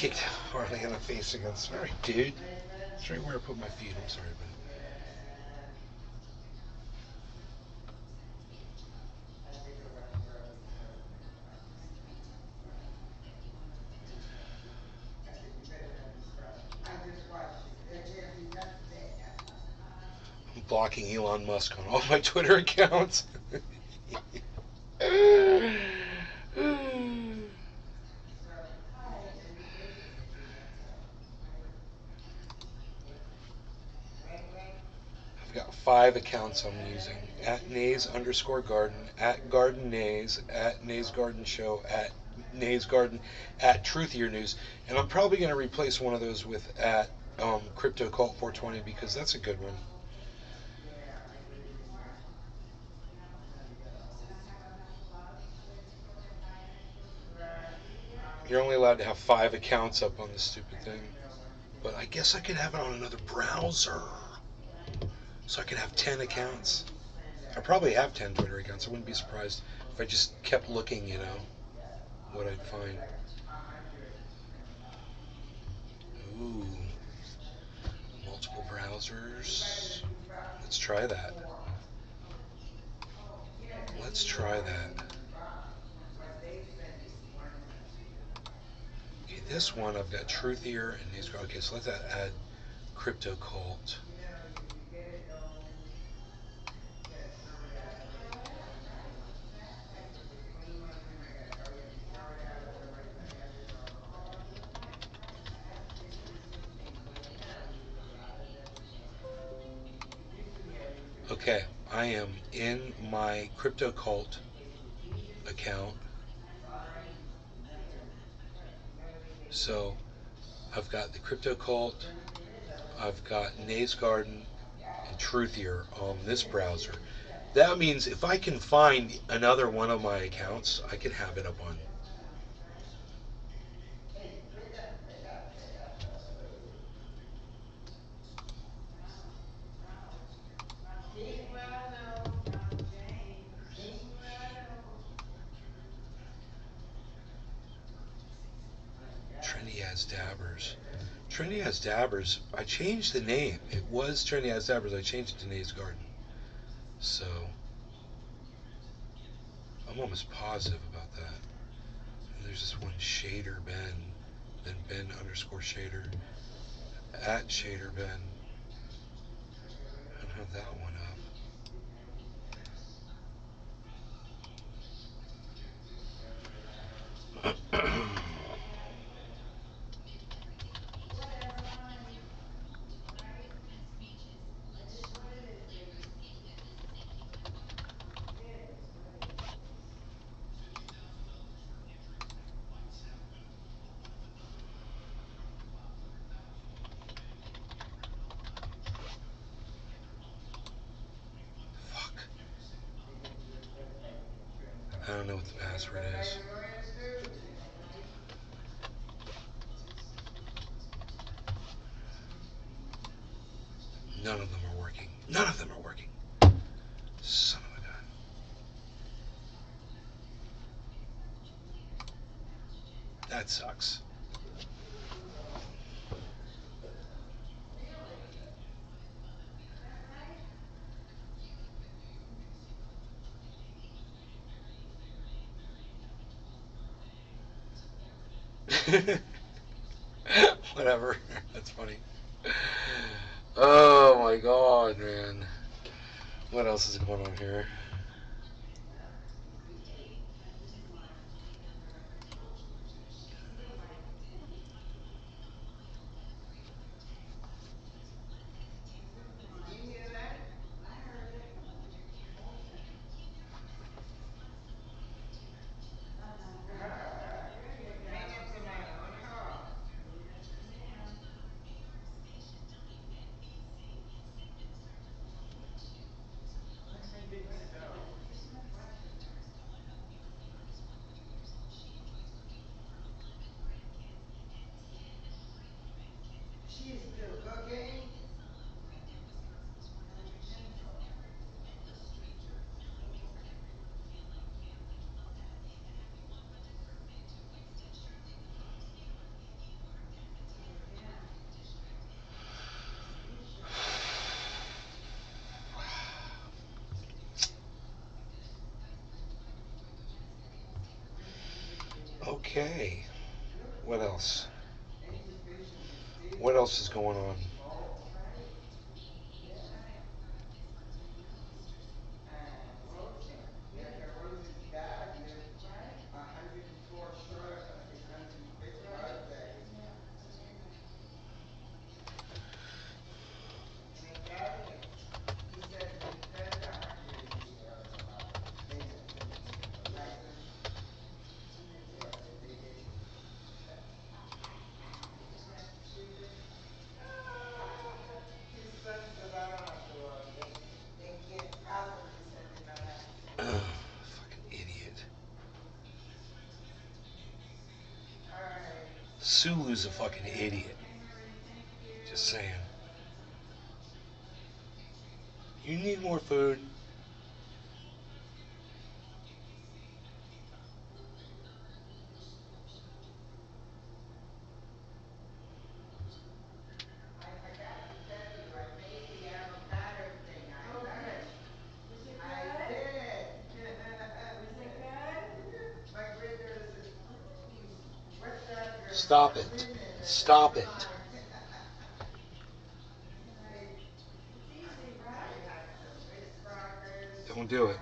kicked Harley in the face again. Sorry, dude. That's right where I put my feet. I'm sorry, but. I'm blocking Elon Musk on all my Twitter accounts. I've got 5 accounts I'm using. At Nays_Garden, at Garden Nays, at Nays Garden Show, at Nays Garden, at Truthier News. And I'm probably going to replace one of those with at Crypto Cult 420 because that's a good one. You're only allowed to have 5 accounts up on this stupid thing. But I guess I could have it on another browser. So I could have 10 accounts. I probably have 10 Twitter accounts. I wouldn't be surprised if I just kept looking, what I'd find. Ooh. Multiple browsers. Let's try that. Let's try that. Okay, this one I've got Truthier and Nays. Okay, so let's add Crypto Cult. Okay, I am in my Crypto Cult account. So I've got the Crypto Cult, I've got Nays Garden, and Truthier on this browser. That means if I can find another one of my accounts, I can have it up on. Trendy as Dabbers. Trendy as Dabbers, I changed the name. It was Trendy as Dabbers, I changed it to Nays Garden. So, I'm almost positive about that. And there's this one Shader Ben, then Ben_Shader, at Shader Ben. I don't have that one up. I don't know what the password is. None of them are working. None of them are working. Son of a gun. That sucks. Whatever. That's funny. Oh my god, man. What else is going on here? else? What else is going on? Fucking idiot. Sulu's a fucking idiot. Just saying. You need more food. Stop it. Stop it. Don't do it.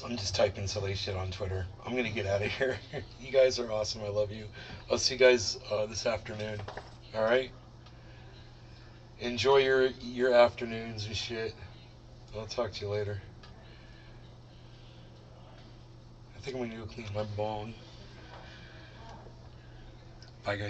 I'm just typing silly shit on Twitter. I'm gonna get out of here. You guys are awesome. I love you. I'll see you guys this afternoon. All right. Enjoy your afternoons and shit. I'll talk to you later. I think I'm gonna go clean my bong. Bye, guys.